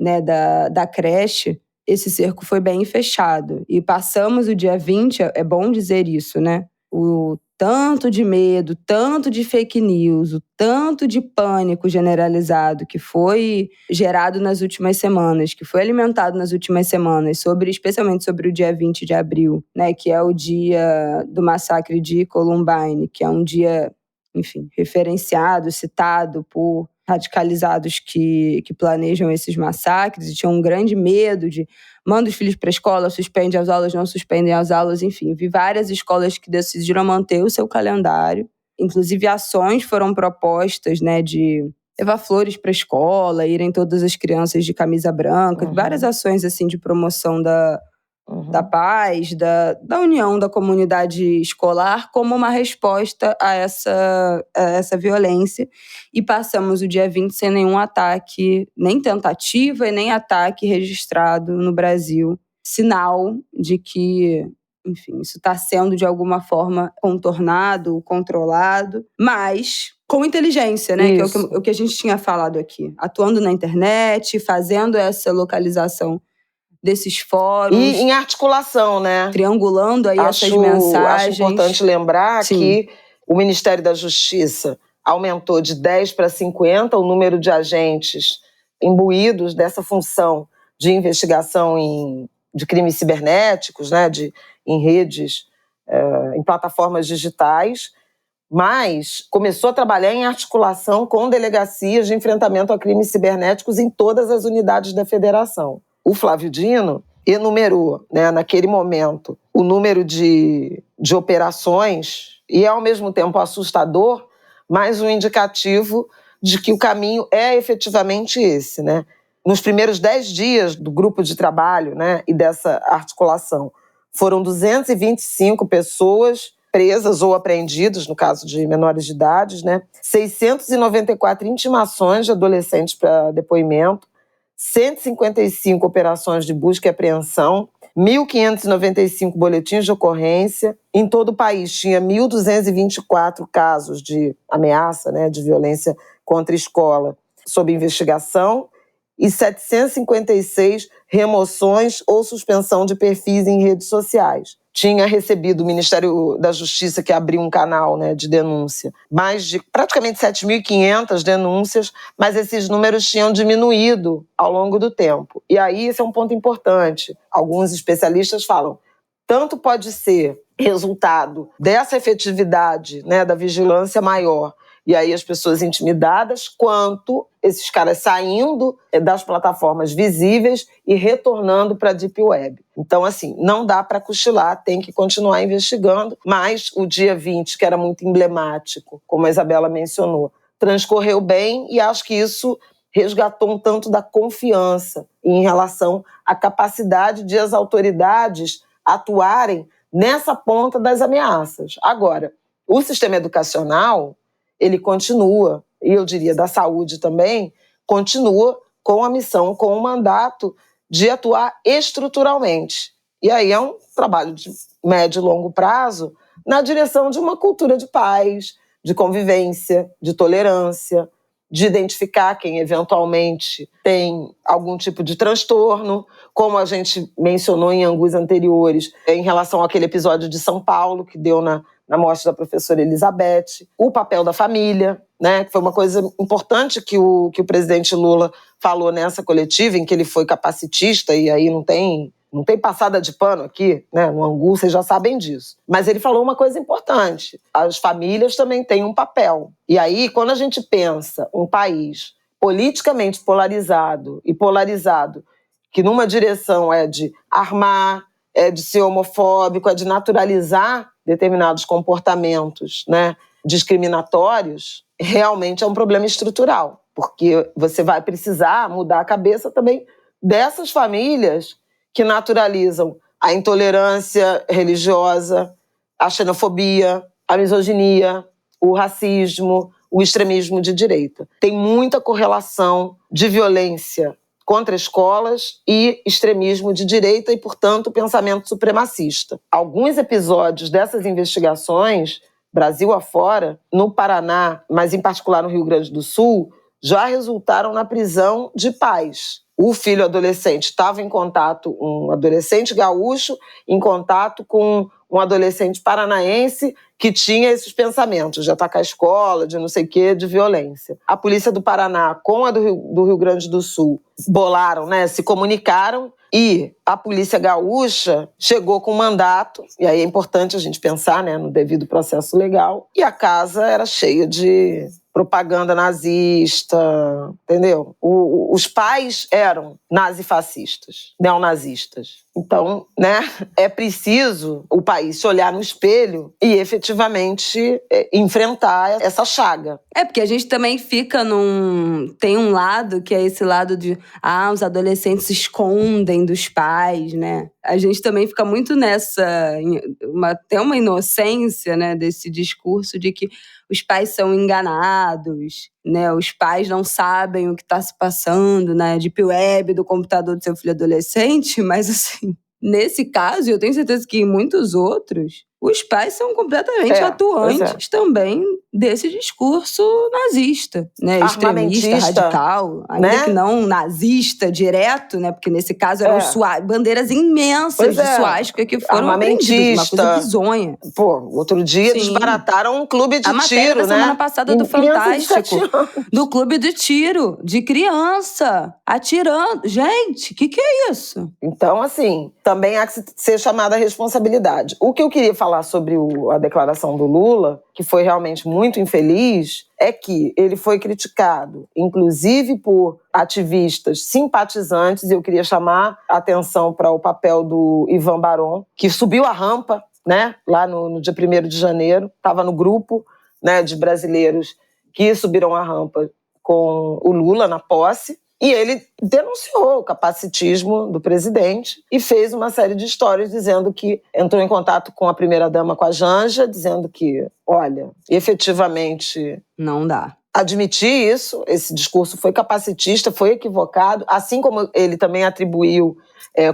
né, da creche, esse cerco foi bem fechado. E passamos o dia 20, é bom dizer isso, né? O tanto de medo, tanto de fake news, o tanto de pânico generalizado que foi gerado nas últimas semanas, que foi alimentado nas últimas semanas, especialmente sobre o dia 20 de abril, né, que é o dia do massacre de Columbine, que é um dia, enfim, referenciado, citado por radicalizados que planejam esses massacres e tinham um grande medo de manda os filhos para a escola, suspende as aulas, não suspendem as aulas, enfim. Vi várias escolas que decidiram manter o seu calendário. Inclusive, ações foram propostas, né, de levar flores para a escola, irem todas as crianças de camisa branca, várias ações assim de promoção da paz, da união da comunidade escolar como uma resposta a essa violência. E passamos o dia 20 sem nenhum ataque, nem tentativa e nem ataque registrado no Brasil. Sinal de que, enfim, isso está sendo de alguma forma contornado, controlado, mas com inteligência, né? Que é o que a gente tinha falado aqui. Atuando na internet, fazendo essa localização desses fóruns. E em articulação, né? Triangulando aí essas mensagens. Acho importante lembrar que o Ministério da Justiça aumentou de 10 para 50 o número de agentes imbuídos dessa função de investigação de crimes cibernéticos, né? Em redes, em plataformas digitais, mas começou a trabalhar em articulação com delegacias de enfrentamento a crimes cibernéticos em todas as unidades da federação. O Flávio Dino enumerou, né, naquele momento, o número de operações e é, ao mesmo tempo, assustador, mas um indicativo de que o caminho é efetivamente esse, né? Nos primeiros 10 dias do grupo de trabalho, né, e dessa articulação, foram 225 pessoas presas ou apreendidas, no caso de menores de idade, né? 694 intimações de adolescentes para depoimento, 155 operações de busca e apreensão, 1.595 boletins de ocorrência. Em todo o país tinha 1.224 casos de ameaça, né, de violência contra a escola sob investigação e 756 remoções ou suspensão de perfis em redes sociais. Tinha recebido o Ministério da Justiça, que abriu um canal, né, de denúncia, mais de praticamente 7.500 denúncias, mas esses números tinham diminuído ao longo do tempo. E aí esse é um ponto importante. Alguns especialistas falam, tanto pode ser resultado dessa efetividade, né, da vigilância maior, e aí as pessoas intimidadas, quanto esses caras saindo das plataformas visíveis e retornando para a Deep Web. Então, assim, não dá para cochilar, tem que continuar investigando, mas o dia 20, que era muito emblemático, como a Isabela mencionou, transcorreu bem e acho que isso resgatou um tanto da confiança em relação à capacidade de as autoridades atuarem nessa ponta das ameaças. Agora, o sistema educacional, ele continua, e eu diria da saúde também, continua com a missão, com o mandato de atuar estruturalmente. E aí é um trabalho de médio e longo prazo na direção de uma cultura de paz, de convivência, de tolerância, de identificar quem eventualmente tem algum tipo de transtorno, como a gente mencionou em ângulos anteriores, em relação àquele episódio de São Paulo, que deu na morte da professora Elizabeth, o papel da família, né, que foi uma coisa importante que o presidente Lula falou nessa coletiva, em que ele foi capacitista, e aí não tem passada de pano aqui, né, no Angu, vocês já sabem disso. Mas ele falou uma coisa importante, as famílias também têm um papel. E aí, quando a gente pensa um país politicamente polarizado, que numa direção é de armar, é de ser homofóbico, é de naturalizar determinados comportamentos, né, discriminatórios, realmente é um problema estrutural, porque você vai precisar mudar a cabeça também dessas famílias que naturalizam a intolerância religiosa, a xenofobia, a misoginia, o racismo, o extremismo de direita. Tem muita correlação de violência contra escolas e extremismo de direita e, portanto, pensamento supremacista. Alguns episódios dessas investigações, Brasil afora, no Paraná, mas em particular no Rio Grande do Sul, já resultaram na prisão de pais o filho adolescente estava em contato, um adolescente gaúcho, em contato com um adolescente paranaense que tinha esses pensamentos de atacar a escola, de não sei o quê, de violência. A polícia do Paraná com a do Rio Grande do Sul bolaram, né, se comunicaram, e a polícia gaúcha chegou com um mandato, e aí é importante a gente pensar, né, no devido processo legal, e a casa era cheia de propaganda nazista, entendeu? Os pais eram nazifascistas, neonazistas. Então, né, é preciso o país se olhar no espelho e efetivamente enfrentar essa chaga. Porque a gente também fica tem um lado que é esse lado de os adolescentes se escondem dos pais, né? A gente também fica muito nessa, até uma inocência, né, desse discurso de que os pais são enganados, né? Os pais não sabem o que está se passando na Deep Web do computador do seu filho adolescente, mas assim, nesse caso, eu tenho certeza que em muitos outros, os pais são completamente atuantes também desse discurso nazista, né? Extremista, radical, ainda que não nazista direto, né? Porque nesse caso eram bandeiras imensas de suástica que foram aprendidas, uma coisa bizonha. Outro dia desbarataram um clube de tiro, né? A matéria da semana passada do Fantástico, do clube de tiro, de criança, atirando. Gente, o que é isso? Então, assim, também há que ser chamada a responsabilidade. O que eu queria falar sobre a declaração do Lula, que foi realmente muito infeliz, é que ele foi criticado, inclusive por ativistas simpatizantes, e eu queria chamar a atenção para o papel do Ivan Barón, que subiu a rampa, né, lá no dia 1º de janeiro, estava no grupo, né, de brasileiros que subiram a rampa com o Lula na posse, e ele denunciou o capacitismo do presidente e fez uma série de histórias dizendo que entrou em contato com a primeira-dama, com a Janja, dizendo que, olha, efetivamente não dá. Admitir isso, esse discurso foi capacitista, foi equivocado, assim como ele também atribuiu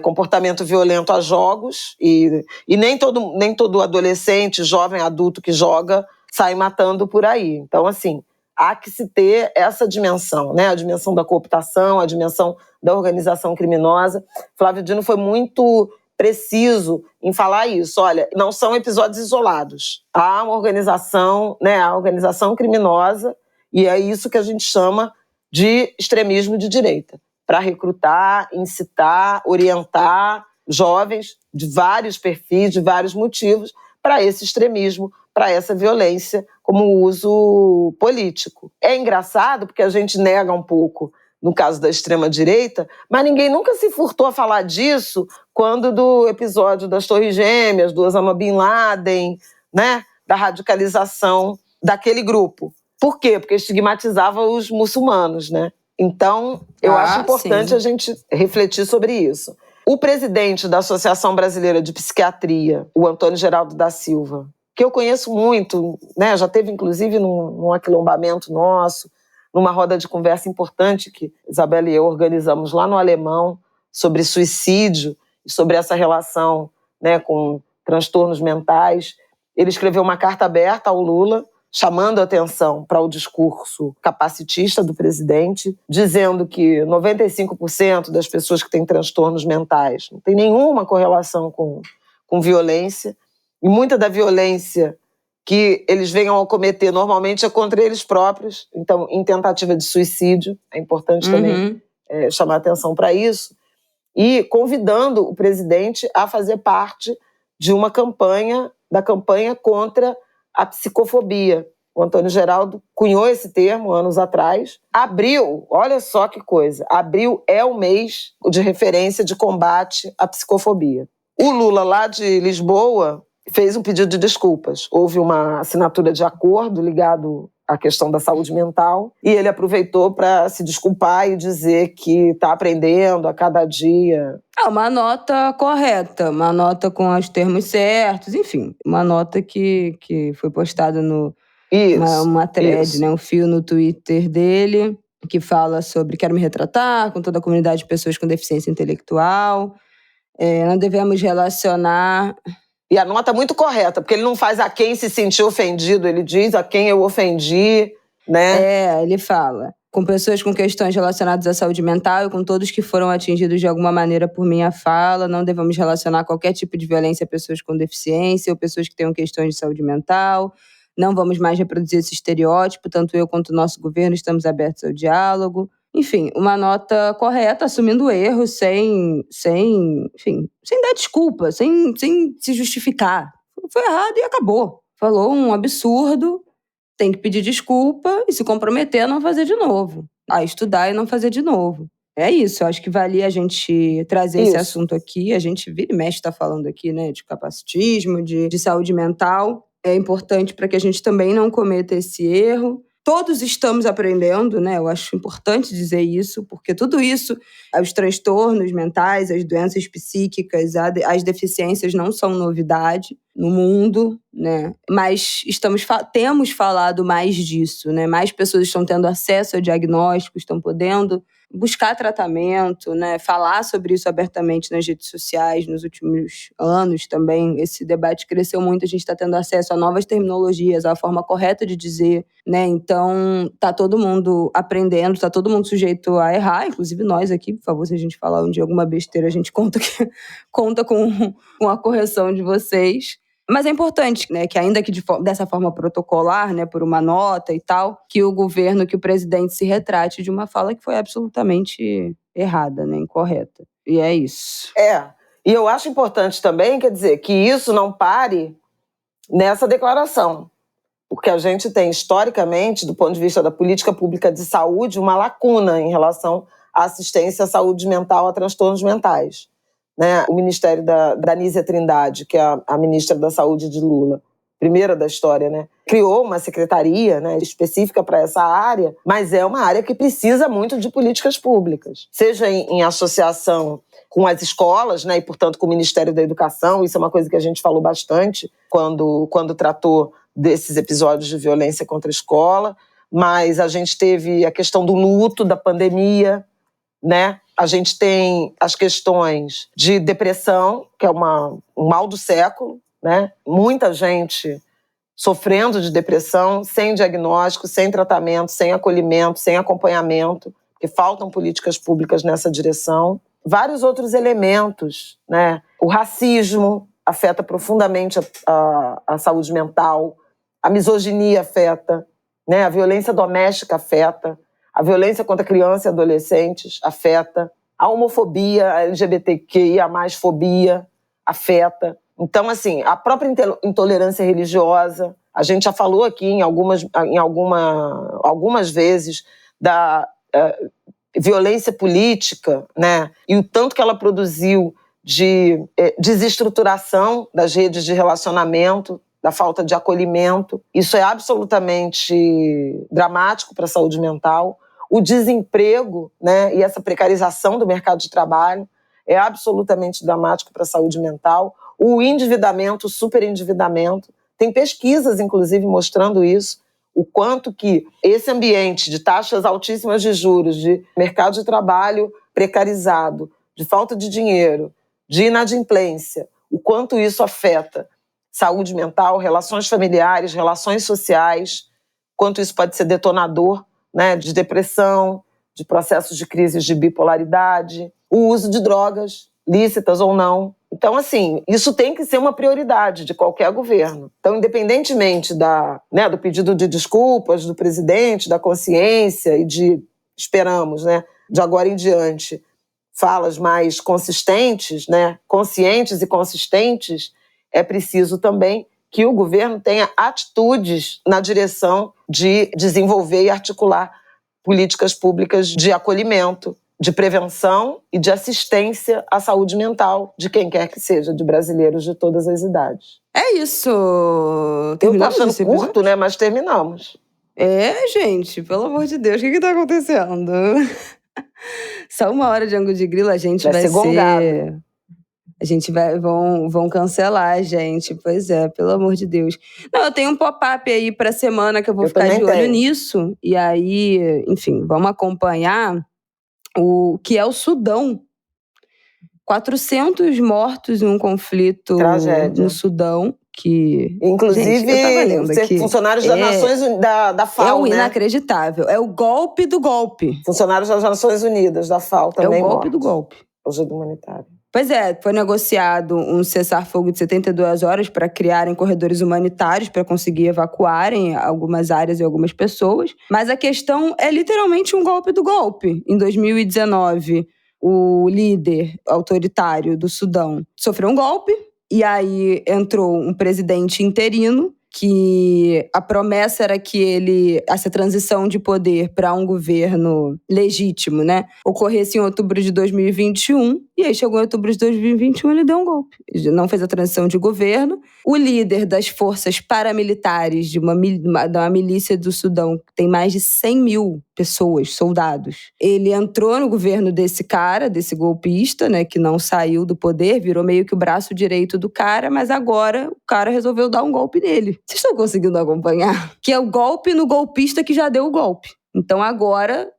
comportamento violento a jogos, e nem todo adolescente, jovem, adulto que joga sai matando por aí. Então, assim, há que se ter essa dimensão, né? A dimensão da cooptação, a dimensão da organização criminosa. Flávio Dino foi muito preciso em falar isso. Olha, não são episódios isolados. Há uma organização, né? A organização criminosa, e é isso que a gente chama de extremismo de direita, para recrutar, incitar, orientar jovens de vários perfis, de vários motivos, para esse extremismo, para essa violência como uso político. É engraçado porque a gente nega um pouco no caso da extrema-direita, mas ninguém nunca se furtou a falar disso quando do episódio das Torres Gêmeas, do Osama Bin Laden, né, da radicalização daquele grupo. Por quê? Porque estigmatizava os muçulmanos, né? Então, eu acho importante a gente refletir sobre isso. O presidente da Associação Brasileira de Psiquiatria, o Antônio Geraldo da Silva, que eu conheço muito, né? Já teve, inclusive, num aquilombamento nosso, numa roda de conversa importante que Isabela e eu organizamos lá no Alemão, sobre suicídio e sobre essa relação, né, com transtornos mentais. Ele escreveu uma carta aberta ao Lula, chamando a atenção para o discurso capacitista do presidente, dizendo que 95% das pessoas que têm transtornos mentais não tem nenhuma correlação com violência, e muita da violência que eles venham a cometer normalmente é contra eles próprios, então em tentativa de suicídio, é importante também chamar atenção para isso, e convidando o presidente a fazer parte de uma campanha, da campanha contra a psicofobia. O Antônio Geraldo cunhou esse termo anos atrás. Abril, olha só que coisa, abril é o mês de referência de combate à psicofobia. O Lula, lá de Lisboa, fez um pedido de desculpas. Houve uma assinatura de acordo ligado à questão da saúde mental e ele aproveitou para se desculpar e dizer que está aprendendo a cada dia. Uma nota correta, uma nota com os termos certos, enfim, uma nota que foi postada no uma thread, né, um fio no Twitter dele, que fala sobre quero me retratar com toda a comunidade de pessoas com deficiência intelectual, não devemos relacionar... E a nota é muito correta, porque ele não faz a quem se sentiu ofendido, ele diz a quem eu ofendi, né? Ele fala... com pessoas com questões relacionadas à saúde mental e com todos que foram atingidos de alguma maneira por minha fala. Não devemos relacionar qualquer tipo de violência a pessoas com deficiência ou pessoas que tenham questões de saúde mental. Não vamos mais reproduzir esse estereótipo, tanto eu quanto o nosso governo estamos abertos ao diálogo. Enfim, uma nota correta, assumindo erros, sem dar desculpa, sem se justificar. Foi errado e acabou. Falou um absurdo, tem que pedir desculpa e se comprometer a não fazer de novo. A estudar e não fazer de novo. É isso, eu acho que valia a gente trazer esse assunto aqui. A gente vira e mexe tá falando aqui, né, de capacitismo, de saúde mental. É importante para que a gente também não cometa esse erro. Todos estamos aprendendo, né? Eu acho importante dizer isso, porque tudo isso, os transtornos mentais, as doenças psíquicas, as deficiências não são novidade no mundo, né? Mas temos falado mais disso, né? Mais pessoas estão tendo acesso a diagnósticos, estão podendo buscar tratamento, né? Falar sobre isso abertamente nas redes sociais nos últimos anos também. Esse debate cresceu muito, a gente está tendo acesso a novas terminologias, a forma correta de dizer, né? Então, tá todo mundo aprendendo, tá todo mundo sujeito a errar, inclusive nós aqui, por favor, se a gente falar um dia alguma besteira, a gente conta com a correção de vocês. Mas é importante, né, que ainda que dessa forma protocolar, né, por uma nota e tal, que o governo, que o presidente se retrate de uma fala que foi absolutamente errada, né, incorreta. E é isso. E eu acho importante também, quer dizer, que isso não pare nessa declaração. Porque a gente tem, historicamente, do ponto de vista da política pública de saúde, uma lacuna em relação à assistência à saúde mental, a transtornos mentais. Né? O Ministério da Anísia Trindade, que é a ministra da Saúde de Lula, primeira da história, né? Criou uma secretaria, né, específica para essa área, mas é uma área que precisa muito de políticas públicas, seja em associação com as escolas, né, e, portanto, com o Ministério da Educação. Isso é uma coisa que a gente falou bastante quando tratou desses episódios de violência contra a escola, mas a gente teve a questão do luto, da pandemia, né? A gente tem as questões de depressão, que é um mal do século, né? Muita gente sofrendo de depressão, sem diagnóstico, sem tratamento, sem acolhimento, sem acompanhamento, porque faltam políticas públicas nessa direção. Vários outros elementos, né? O racismo afeta profundamente a saúde mental, a misoginia afeta, né? A violência doméstica afeta, a violência contra crianças e adolescentes afeta, a homofobia, a LGBTQIA+fobia afeta. Então, assim, a própria intolerância religiosa, a gente já falou aqui em algumas vezes da violência política, né? E o tanto que ela produziu de desestruturação das redes de relacionamento, da falta de acolhimento. Isso é absolutamente dramático para a saúde mental. O desemprego, né, e essa precarização do mercado de trabalho é absolutamente dramático para a saúde mental. O endividamento, o superendividamento. Tem pesquisas, inclusive, mostrando isso, o quanto que esse ambiente de taxas altíssimas de juros, de mercado de trabalho precarizado, de falta de dinheiro, de inadimplência, o quanto isso afeta saúde mental, relações familiares, relações sociais, quanto isso pode ser detonador, né, de depressão, de processos de crises de bipolaridade, o uso de drogas, lícitas ou não. Então, assim, isso tem que ser uma prioridade de qualquer governo. Então, independentemente do pedido de desculpas do presidente, da consciência e esperamos, né, de agora em diante, falas mais consistentes, né, conscientes e consistentes, é preciso também que o governo tenha atitudes na direção de desenvolver e articular políticas públicas de acolhimento, de prevenção e de assistência à saúde mental de quem quer que seja, de brasileiros de todas as idades. É isso! Terminamos. Eu tô achando curto, né? Mas terminamos. Gente, pelo amor de Deus, o que tá acontecendo? Só 1 hora de ângulo de grilo, a gente vai ser gongado. A gente vão cancelar a gente. Pois é, pelo amor de Deus. Não, eu tenho um pop-up aí pra semana que eu vou ficar de olho nisso. E aí, enfim, vamos acompanhar o que é o Sudão. 400 mortos em um conflito no Sudão, que... Inclusive, gente, eu tava lendo aqui. Funcionários das Nações da FAO, é o né? inacreditável. É o golpe do golpe. Funcionários das Nações Unidas, da FAO, também É o golpe mortos. do golpe. Ajuda humanitária. Pois é, foi negociado um cessar-fogo de 72 horas para criarem corredores humanitários para conseguir evacuarem algumas áreas e algumas pessoas. Mas a questão é literalmente um golpe do golpe. Em 2019, o líder autoritário do Sudão sofreu um golpe. E aí entrou um presidente interino, que a promessa era que essa transição de poder para um governo legítimo, né, ocorresse em outubro de 2021. E aí chegou em outubro de 2021 ele deu um golpe. Ele não fez a transição de governo. O líder das forças paramilitares de uma milícia do Sudão, que tem mais de 100 mil pessoas, soldados, ele entrou no governo desse cara, desse golpista, né, que não saiu do poder, virou meio que o braço direito do cara, mas agora o cara resolveu dar um golpe nele. Vocês estão conseguindo acompanhar? Que é o golpe no golpista que já deu o golpe. Então agora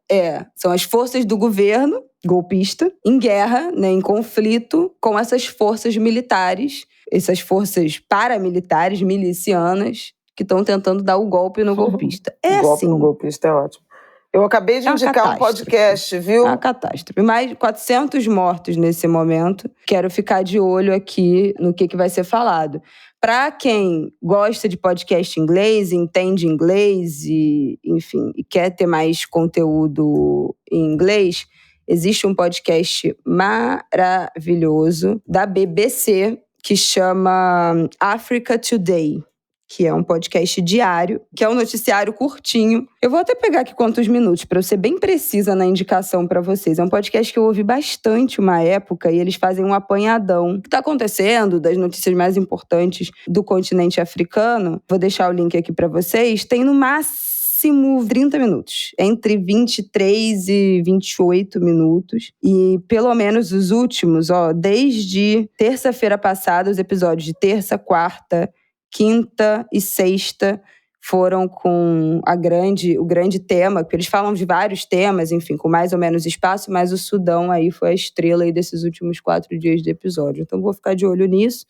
são as forças do governo golpista em guerra, né, em conflito com essas forças militares, essas forças paramilitares, milicianas, que estão tentando dar o golpe no golpista. O golpe no golpista é ótimo. Eu acabei de indicar um podcast, viu? É uma catástrofe. Mais de 400 mortos nesse momento. Quero ficar de olho aqui no que vai ser falado. Para quem gosta de podcast em inglês, entende inglês e, enfim, e quer ter mais conteúdo em inglês, existe um podcast maravilhoso da BBC que chama Africa Today, que é um podcast diário, que é um noticiário curtinho. Eu vou até pegar aqui quantos minutos, para eu ser bem precisa na indicação para vocês. É um podcast que eu ouvi bastante uma época, e eles fazem um apanhadão do que está acontecendo, das notícias mais importantes do continente africano. Vou deixar o link aqui para vocês. Tem no máximo 30 minutos, entre 23 e 28 minutos. E pelo menos os últimos, desde terça-feira passada, os episódios de terça, quarta, quinta e sexta foram com o grande tema, porque eles falam de vários temas, enfim, com mais ou menos espaço, mas o Sudão aí foi a estrela aí desses últimos 4 dias de episódio. Então vou ficar de olho nisso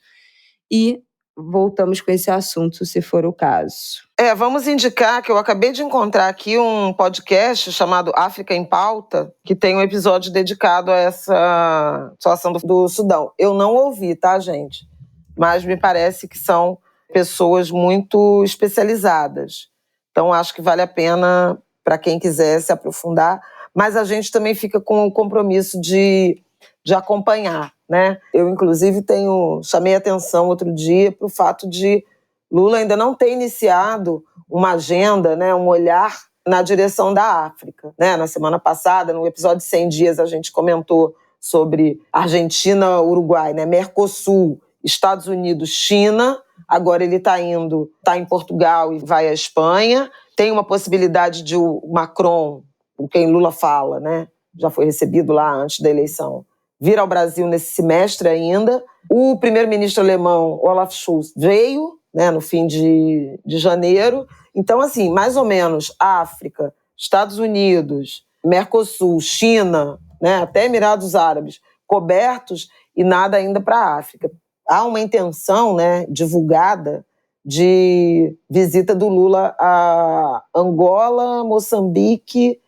e voltamos com esse assunto, se for o caso. Vamos indicar que eu acabei de encontrar aqui um podcast chamado África em Pauta, que tem um episódio dedicado a essa situação do Sudão. Eu não ouvi, tá, gente? Mas me parece que são pessoas muito especializadas. Então, acho que vale a pena para quem quiser se aprofundar, mas a gente também fica com o compromisso de acompanhar, né? Eu, inclusive, chamei atenção outro dia para o fato de Lula ainda não ter iniciado uma agenda, né, um olhar na direção da África, né? Na semana passada, no episódio 100 dias, a gente comentou sobre Argentina, Uruguai, né? Mercosul, Estados Unidos, China. Agora ele está em Portugal e vai à Espanha. Tem uma possibilidade de o Macron, com quem Lula fala, né? Já foi recebido lá antes da eleição, vir ao Brasil nesse semestre ainda. O primeiro-ministro alemão, Olaf Scholz, veio, né, no fim de janeiro. Então, assim, mais ou menos África, Estados Unidos, Mercosul, China, né, até Emirados Árabes, cobertos, e nada ainda para a África. Há uma intenção, né, divulgada de visita do Lula a Angola, Moçambique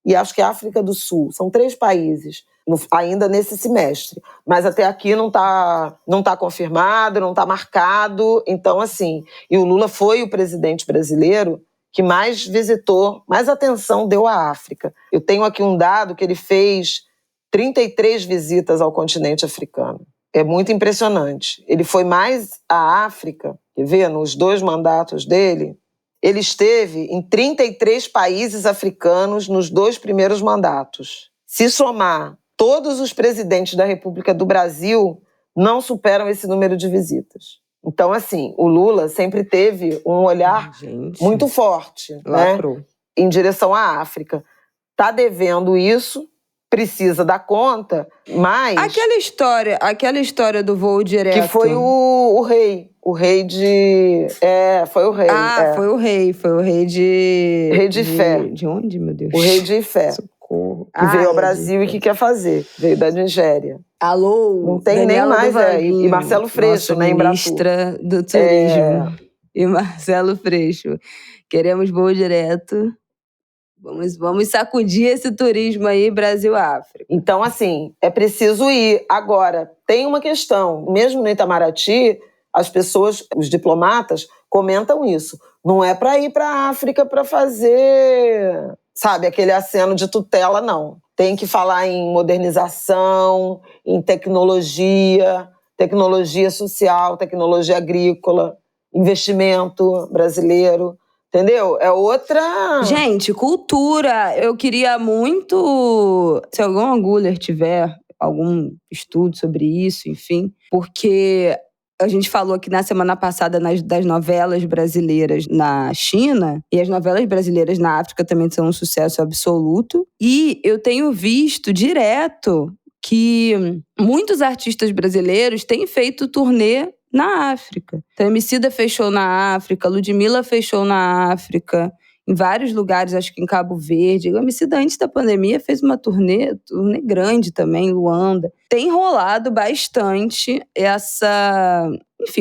e acho que África do Sul. São 3 países ainda nesse semestre. Mas até aqui não tá confirmado, não está marcado. Então, assim, e o Lula foi o presidente brasileiro que mais visitou, mais atenção deu à África. Eu tenho aqui um dado que ele fez 33 visitas ao continente africano. É muito impressionante. Ele foi mais à África, quer ver, nos 2 mandatos dele, ele esteve em 33 países africanos nos 2 primeiros mandatos. Se somar todos os presidentes da República do Brasil, não superam esse número de visitas. Então, assim, o Lula sempre teve um olhar muito forte, né, em direção à África. Está devendo isso, precisa dar conta, mas... Aquela história do voo direto... Que foi o rei. O rei de... foi o rei. Foi o rei de... Rei de Ifé. De onde, meu Deus? O rei de Ifé. Socorro. Que veio ao Brasil e que quer fazer. Veio da Nigéria. Alô, não tem Daniela nem mais. E Marcelo Freixo, né, em Embratur. Ministra do Turismo. E Marcelo Freixo. Queremos voo direto. Vamos sacudir esse turismo aí, Brasil-África. Então, assim, é preciso ir. Agora, tem uma questão. Mesmo no Itamaraty, as pessoas, os diplomatas, comentam isso. Não é para ir para a África para fazer, sabe, aquele aceno de tutela, não. Tem que falar em modernização, em tecnologia social, tecnologia agrícola, investimento brasileiro. Entendeu? É outra... Gente, cultura. Eu queria muito... Se algum Anguler tiver algum estudo sobre isso, enfim. Porque a gente falou aqui na semana passada das novelas brasileiras na China. E as novelas brasileiras na África também são um sucesso absoluto. E eu tenho visto direto que muitos artistas brasileiros têm feito turnê na África. Então, Emicida fechou na África, Ludmilla fechou na África, em vários lugares, acho que em Cabo Verde. O Emicida, antes da pandemia, fez uma turnê grande também, em Luanda. Tem rolado bastante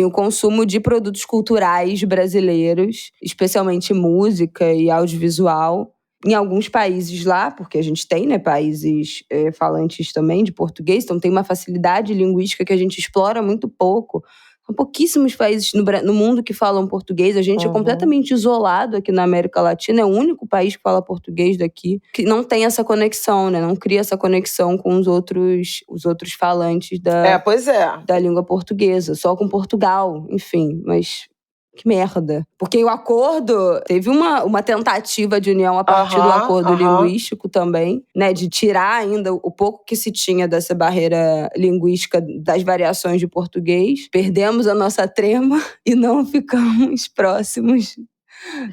o consumo de produtos culturais brasileiros, especialmente música e audiovisual, em alguns países lá, porque a gente tem, né, países falantes também de português, então tem uma facilidade linguística que a gente explora muito pouco. São pouquíssimos países no mundo que falam português. A gente é completamente isolado aqui na América Latina. É o único país que fala português daqui, que não tem essa conexão, né? Não cria essa conexão com os outros falantes da língua portuguesa. Só com Portugal, enfim. Mas que merda. Porque o acordo... Teve uma tentativa de união a partir do acordo linguístico também, né? De tirar ainda o pouco que se tinha dessa barreira linguística das variações de português. Perdemos a nossa trema e não ficamos próximos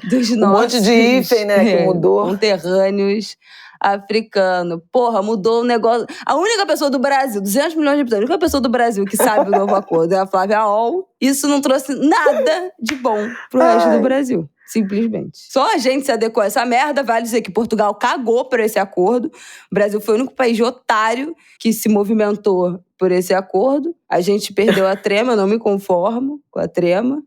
dos nossos... monte de hífen, né? Que mudou. Conterrâneos africano. Porra, mudou o negócio. A única pessoa do Brasil, 200 milhões de habitantes, a única pessoa do Brasil que sabe o novo acordo é a Flávia Aol. Isso não trouxe nada de bom pro resto do Brasil. Simplesmente. Só a gente se adequou a essa merda. Vale dizer que Portugal cagou por esse acordo. O Brasil foi o único país otário que se movimentou por esse acordo. A gente perdeu a trema, eu não me conformo com a trema.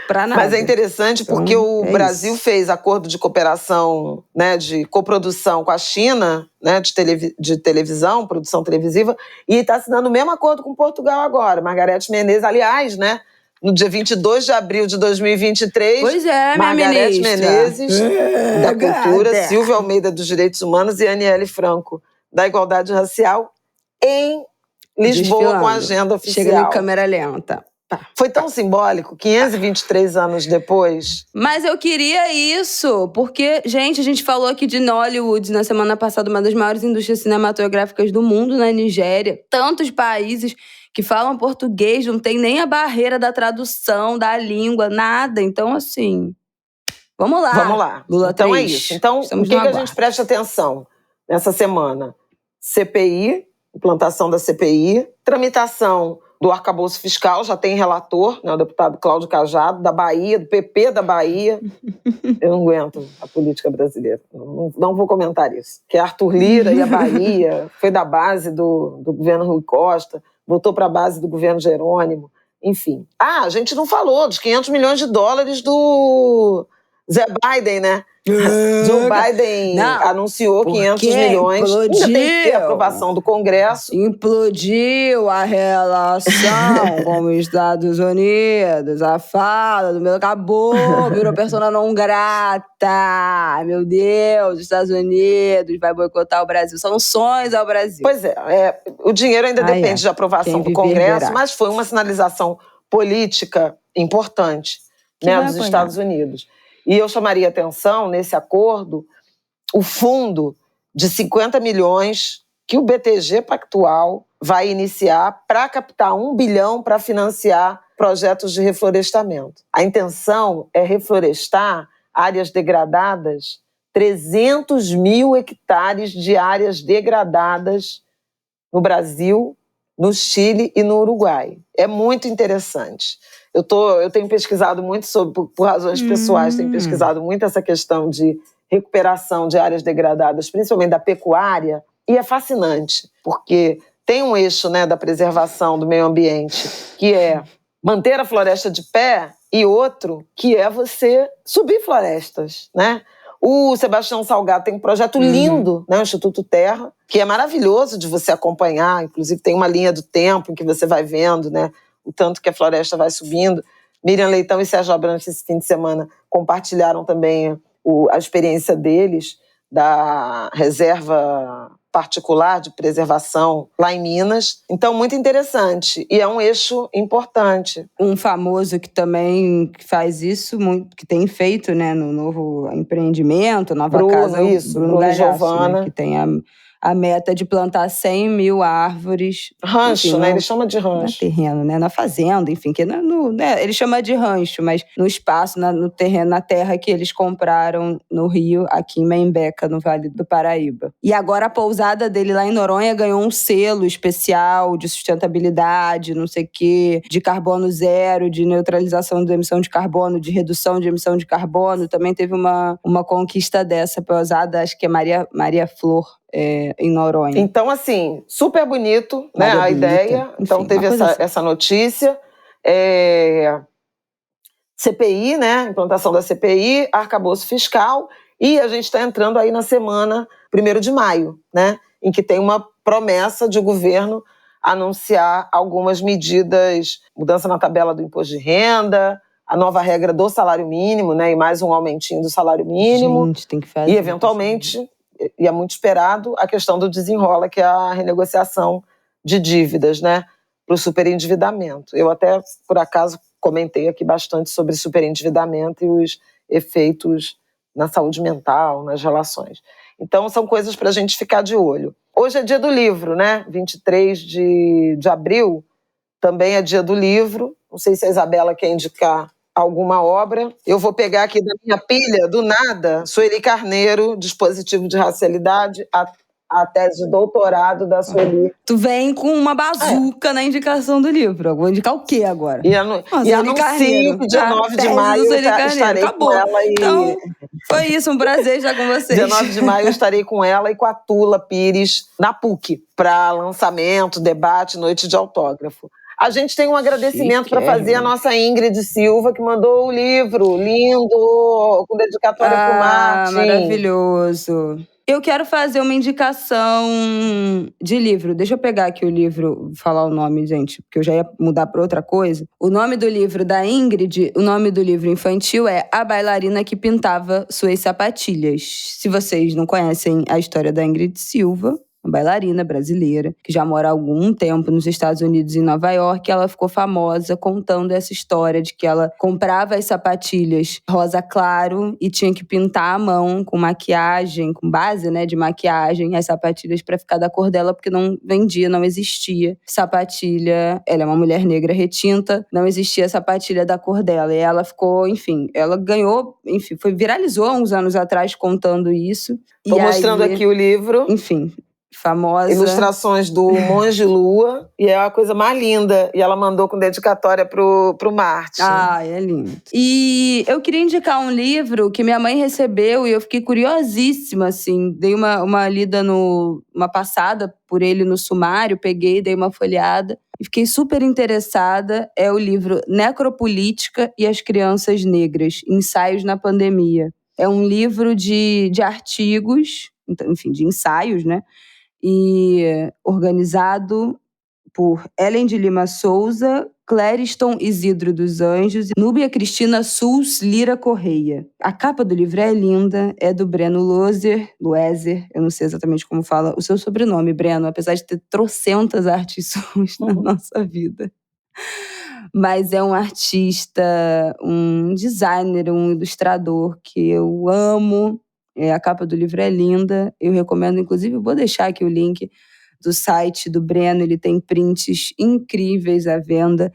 Pra nada. Mas é interessante porque o Brasil fez acordo de cooperação, né, de coprodução com a China, né, de televisão, produção televisiva, e está assinando o mesmo acordo com Portugal agora. Margarete Menezes, aliás, né, no dia 22 de abril de 2023, pois é, Margarete Menezes, da Cultura, Silvio Almeida, dos Direitos Humanos, e Aniele Franco, da Igualdade Racial, em Lisboa, com a agenda oficial. Chega em câmera lenta. Foi tão simbólico, 523 anos depois. Mas eu queria isso, porque, gente, a gente falou aqui de Nollywood na semana passada, uma das maiores indústrias cinematográficas do mundo na Nigéria. Tantos países que falam português, não tem nem a barreira da tradução, da língua, nada. Então, assim, vamos lá. Vamos lá. Lula então 3. É isso. Então, o que a gente presta atenção nessa semana? CPI, implantação da CPI, tramitação do arcabouço fiscal, já tem relator, né, o deputado Cláudio Cajado, da Bahia, do PP da Bahia. Eu não aguento a política brasileira, não vou comentar isso. Que é Arthur Lira e a Bahia, foi da base do governo Rui Costa, voltou para a base do governo Jerônimo, enfim. A gente não falou dos 500 milhões de dólares do Zé Biden, né? Joe Biden anunciou 500 milhões. Explodiu. Ainda tem que ter aprovação do Congresso. Implodiu a relação com os Estados Unidos. A fala do meu acabou, virou persona não grata. Meu Deus, os Estados Unidos vai boicotar o Brasil. Sanções ao Brasil. Pois o dinheiro ainda depende de aprovação do Congresso, mas foi uma sinalização política importante, né, dos Estados Unidos. E eu chamaria atenção, nesse acordo, o fundo de 50 milhões que o BTG Pactual vai iniciar para captar 1 bilhão para financiar projetos de reflorestamento. A intenção é reflorestar áreas degradadas, 300 mil hectares de áreas degradadas no Brasil, no Chile e no Uruguai. É muito interessante. Eu tenho pesquisado muito por razões pessoais, tenho pesquisado muito essa questão de recuperação de áreas degradadas, principalmente da pecuária, e é fascinante, porque tem um eixo, né, da preservação do meio ambiente, que é manter a floresta de pé, e outro que é você subir florestas, né? O Sebastião Salgado tem um projeto lindo, né, o Instituto Terra, que é maravilhoso de você acompanhar, inclusive tem uma linha do tempo em que você vai vendo, né, o tanto que a floresta vai subindo. Miriam Leitão e Sérgio Abrantes, esse fim de semana, compartilharam também a experiência deles da reserva particular de preservação lá em Minas. Então, muito interessante. E é um eixo importante. Um famoso que também faz isso, muito, que tem feito, né, no novo empreendimento, Nova Bruno, Casa, isso, Bruno Bruno Galhaço, Giovana. né, que tem a meta de plantar 100 mil árvores. Rancho, enfim, né? Ele chama de rancho. Não é terreno, né? Na fazenda, enfim. Que né? Ele chama de rancho, mas no espaço, no terreno, na terra que eles compraram no Rio, aqui em Membeca, no Vale do Paraíba. E agora a pousada dele lá em Noronha ganhou um selo especial de sustentabilidade, não sei o quê, de carbono zero, de neutralização da emissão de carbono, de redução de emissão de carbono. Também teve uma conquista dessa pousada, acho que é Maria Flor, em Noronha. Então, assim, super bonito, né, a ideia. Enfim, então, teve essa notícia. CPI, né, implantação da CPI, arcabouço fiscal, e a gente está entrando aí na semana 1º de maio, né, em que tem uma promessa de o governo anunciar algumas medidas, mudança na tabela do imposto de renda, a nova regra do salário mínimo, né, e mais um aumentinho do salário mínimo. Gente, tem que fazer. E, eventualmente, e é muito esperado, a questão do desenrola, que é a renegociação de dívidas, né, para o superendividamento. Eu até, por acaso, comentei aqui bastante sobre superendividamento e os efeitos na saúde mental, nas relações. Então, são coisas para a gente ficar de olho. Hoje é dia do livro, né? 23 de abril, também é dia do livro. Não sei se a Isabela quer indicar alguma obra. Eu vou pegar aqui da minha pilha, do nada, Sueli Carneiro, Dispositivo de Racialidade, a tese de doutorado da Sueli. Tu vem com uma bazuca na indicação do livro. Eu vou indicar o quê agora? E anuncio que dia 9 de maio eu estarei com ela. Então, foi isso, um prazer estar com vocês. Dia 9 de maio eu estarei com ela e com a Tula Pires na PUC, para lançamento, debate, noite de autógrafo. A gente tem um agradecimento para fazer a nossa Ingrid Silva, que mandou o livro lindo, com dedicatória para o Martin. Maravilhoso. Eu quero fazer uma indicação de livro. Deixa eu pegar aqui o livro, falar o nome, gente, porque eu já ia mudar para outra coisa. O nome do livro da Ingrid, o nome do livro infantil é A Bailarina que Pintava Suas Sapatilhas. Se vocês não conhecem a história da Ingrid Silva, uma bailarina brasileira, que já mora há algum tempo nos Estados Unidos, em Nova York. Ela ficou famosa contando essa história de que ela comprava as sapatilhas rosa claro e tinha que pintar à mão com maquiagem, com base, né, de maquiagem, as sapatilhas para ficar da cor dela, porque não vendia, não existia sapatilha. Ela é uma mulher negra retinta, não existia sapatilha da cor dela. E ela ficou, enfim, ela ganhou, enfim, viralizou há uns anos atrás contando isso. Estou mostrando aqui o livro. Enfim, famosa. Ilustrações do Monge Lua, e é a coisa mais linda. E ela mandou com dedicatória pro Martin. É lindo. E eu queria indicar um livro que minha mãe recebeu e eu fiquei curiosíssima, assim. Dei uma lida uma passada por ele no sumário, peguei, dei uma folheada e fiquei super interessada. É o livro Necropolítica e as Crianças Negras, Ensaios na Pandemia. É um livro de artigos, enfim, de ensaios, né? E organizado por Ellen de Lima Souza, Clériston Isidro dos Anjos e Núbia Cristina Sus Lira Correia. A capa do livro é linda, é do Breno Loeser, eu não sei exatamente como fala o seu sobrenome, Breno, apesar de ter trocentas artes suas na nossa vida. Mas é um artista, um designer, um ilustrador que eu amo. A capa do livro é linda, eu recomendo, inclusive, eu vou deixar aqui o link do site do Breno, ele tem prints incríveis à venda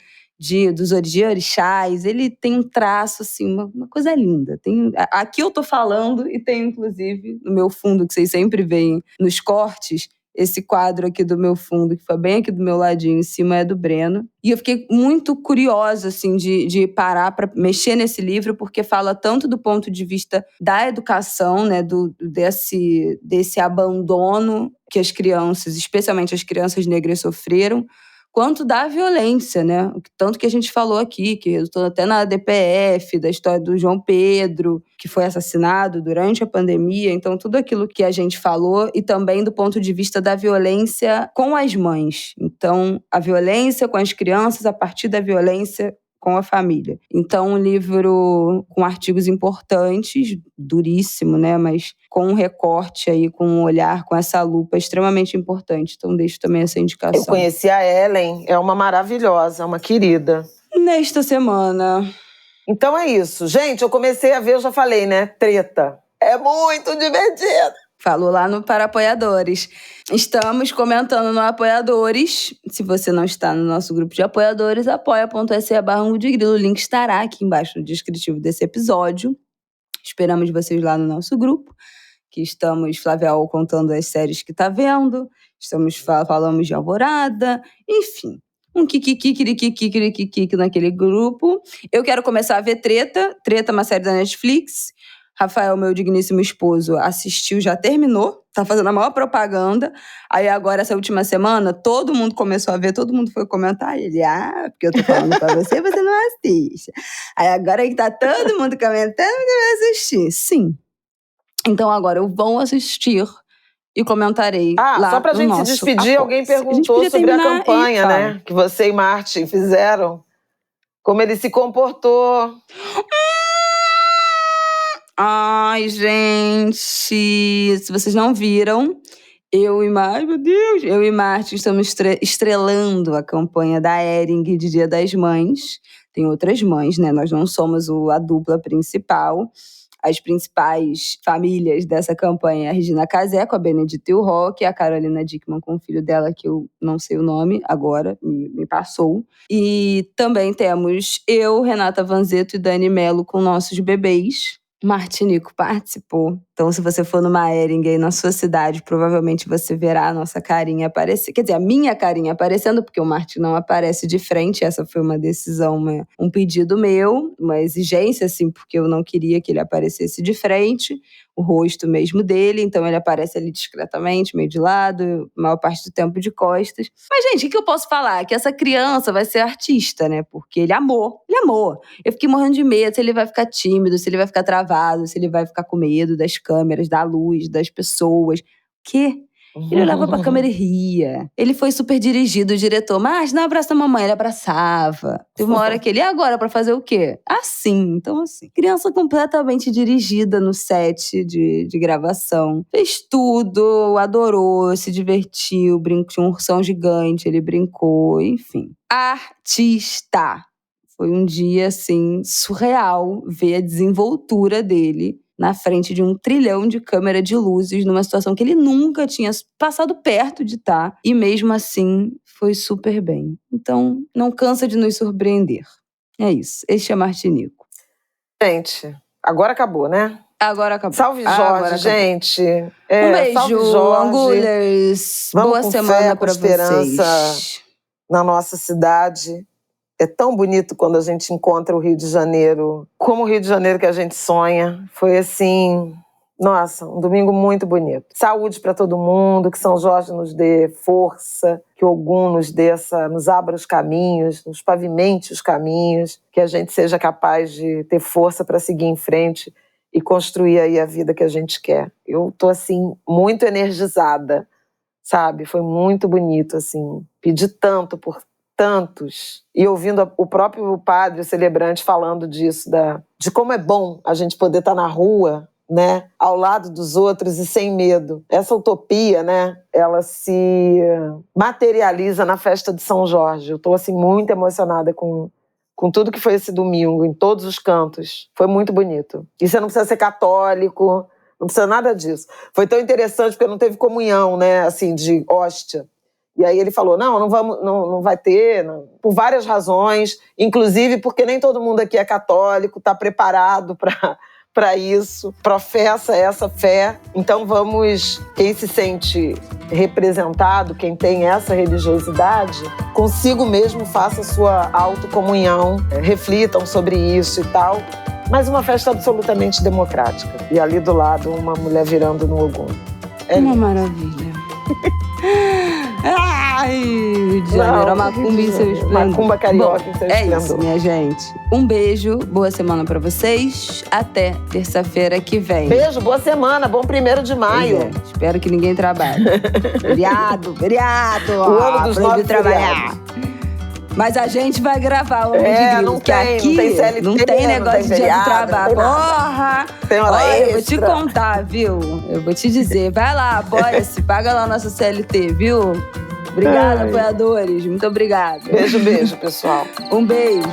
dos orixás, ele tem um traço, assim, uma coisa linda. Aqui eu tô falando e tem, inclusive, no meu fundo, que vocês sempre veem nos cortes, Esse quadro aqui do meu fundo, que foi bem aqui do meu ladinho, em cima é do Breno. E eu fiquei muito curiosa, assim, de parar para mexer nesse livro, porque fala tanto do ponto de vista da educação, né, desse abandono que as crianças, especialmente as crianças negras, sofreram, quanto da violência, né? Tanto que a gente falou aqui, que resultou até na DPF, da história do João Pedro, que foi assassinado durante a pandemia. Então, tudo aquilo que a gente falou, e também do ponto de vista da violência com as mães. Então, a violência com as crianças a partir da violência com a família. Então, um livro com artigos importantes, duríssimo, né? Mas com um recorte aí, com um olhar, com essa lupa extremamente importante. Então, deixo também essa indicação. Eu conheci a Ellen, é uma maravilhosa, uma querida. Nesta semana. Então é isso. Gente, eu comecei a ver, eu já falei, né? Treta. É muito divertido. Falou lá no Para Apoiadores. Estamos comentando no Apoiadores. Se você não está no nosso grupo de apoiadores, apoia.se/Angu-de-Grilo. O link estará aqui embaixo no descritivo desse episódio. Esperamos vocês lá no nosso grupo, que estamos, Flavial, contando as séries que tá vendo. Falamos de Alvorada. Enfim, um kikiki naquele grupo. Eu quero começar a ver Treta. Treta é uma série da Netflix. Rafael, meu digníssimo esposo, assistiu, já terminou, tá fazendo a maior propaganda. Aí agora, essa última semana, todo mundo começou a ver, todo mundo foi comentar. Ele, porque eu tô falando pra você, você não assiste. Aí agora que tá todo mundo comentando, você vai assistir. Sim. Então agora eu vou assistir e comentarei lá só pra no gente nosso se despedir, alguém perguntou sobre a campanha, né? Que você e Martin fizeram. Como ele se comportou. Ai, gente, se vocês não viram, eu e Martin estamos estrelando a campanha da Hering de Dia das Mães. Tem outras mães, né? Nós não somos a dupla principal. As principais famílias dessa campanha é a Regina Casé, com a Benedita Roque, e a Carolina Dickmann com o filho dela, que eu não sei o nome agora, me passou. E também temos eu, Renata Vanzetto e Dani Mello com nossos bebês. Martinico participou. Então, se você for numa Hering aí na sua cidade, provavelmente você verá a nossa carinha aparecer. Quer dizer, a minha carinha aparecendo, porque o Martin não aparece de frente. Essa foi uma decisão, um pedido meu, uma exigência, assim, porque eu não queria que ele aparecesse de frente, o rosto mesmo dele. Então, ele aparece ali discretamente, meio de lado, a maior parte do tempo de costas. Mas, gente, o que eu posso falar? Que essa criança vai ser artista, né? Porque ele amou. Ele amou. Eu fiquei morrendo de medo se ele vai ficar tímido, se ele vai ficar travado, se ele vai ficar com medo das câmeras, da luz, das pessoas. Ele olhava pra câmera e ria. Ele foi super dirigido, o diretor. Mas não abraça a mamãe, ele abraçava. Teve uma hora que ele, e agora, pra fazer o quê? Assim, então assim. Criança completamente dirigida no set de gravação. Fez tudo, adorou, se divertiu, tinha um ursão gigante, ele brincou, enfim. Artista! Foi um dia, assim, surreal ver a desenvoltura dele na frente de 1 trilhão de câmera de luzes, numa situação que ele nunca tinha passado perto de estar. E mesmo assim, foi super bem. Então, não cansa de nos surpreender. É isso. Este é Martinico. Gente, agora acabou, né? Agora acabou. Salve Jorge, gente. Um beijo, salve Jorge. Angulers. Boa semana pra vocês. Na nossa cidade. É tão bonito quando a gente encontra o Rio de Janeiro, como o Rio de Janeiro que a gente sonha. Foi assim, nossa, um domingo muito bonito. Saúde para todo mundo, que São Jorge nos dê força, que Ogum nos abra os caminhos, nos pavimente os caminhos, que a gente seja capaz de ter força para seguir em frente e construir aí a vida que a gente quer. Eu tô assim, muito energizada, sabe? Foi muito bonito, assim, pedi tanto por tantos, e ouvindo o próprio padre, o celebrante, falando disso, de como é bom a gente poder estar na rua, né, ao lado dos outros e sem medo. Essa utopia, né, ela se materializa na festa de São Jorge. Eu estou assim, muito emocionada com tudo que foi esse domingo, em todos os cantos. Foi muito bonito. E você não precisa ser católico, não precisa nada disso. Foi tão interessante porque não teve comunhão, né, assim, de hóstia. E aí ele falou, não vai ter, não, por várias razões, inclusive porque nem todo mundo aqui é católico, está preparado para para isso, professa essa fé. Então quem se sente representado, quem tem essa religiosidade, consigo mesmo faça sua autocomunhão, reflitam sobre isso e tal. Mas uma festa absolutamente democrática. E ali do lado, uma mulher virando no Ogum. Uma maravilha. Ai, Rio de Janeiro, a macumba em seu esplendor. Macumba carioca em seu esplendor. É isso, minha gente. Um beijo, boa semana pra vocês. Até terça-feira que vem. Beijo, boa semana, bom 1º de maio. Espero que ninguém trabalhe. Feriado. O ano dos 9 trabalhar. Mas a gente vai gravar o ano de grilo, não porque tem, aqui não tem CLT, não tem negócio de dia do trabalho. Porra! Tem hora Olha, extra. eu vou te contar, viu? Eu vou te dizer. Vai lá, apoia-se, paga lá a nossa CLT, viu? Obrigada, apoiadores. Muito obrigada. Beijo, pessoal. Um beijo.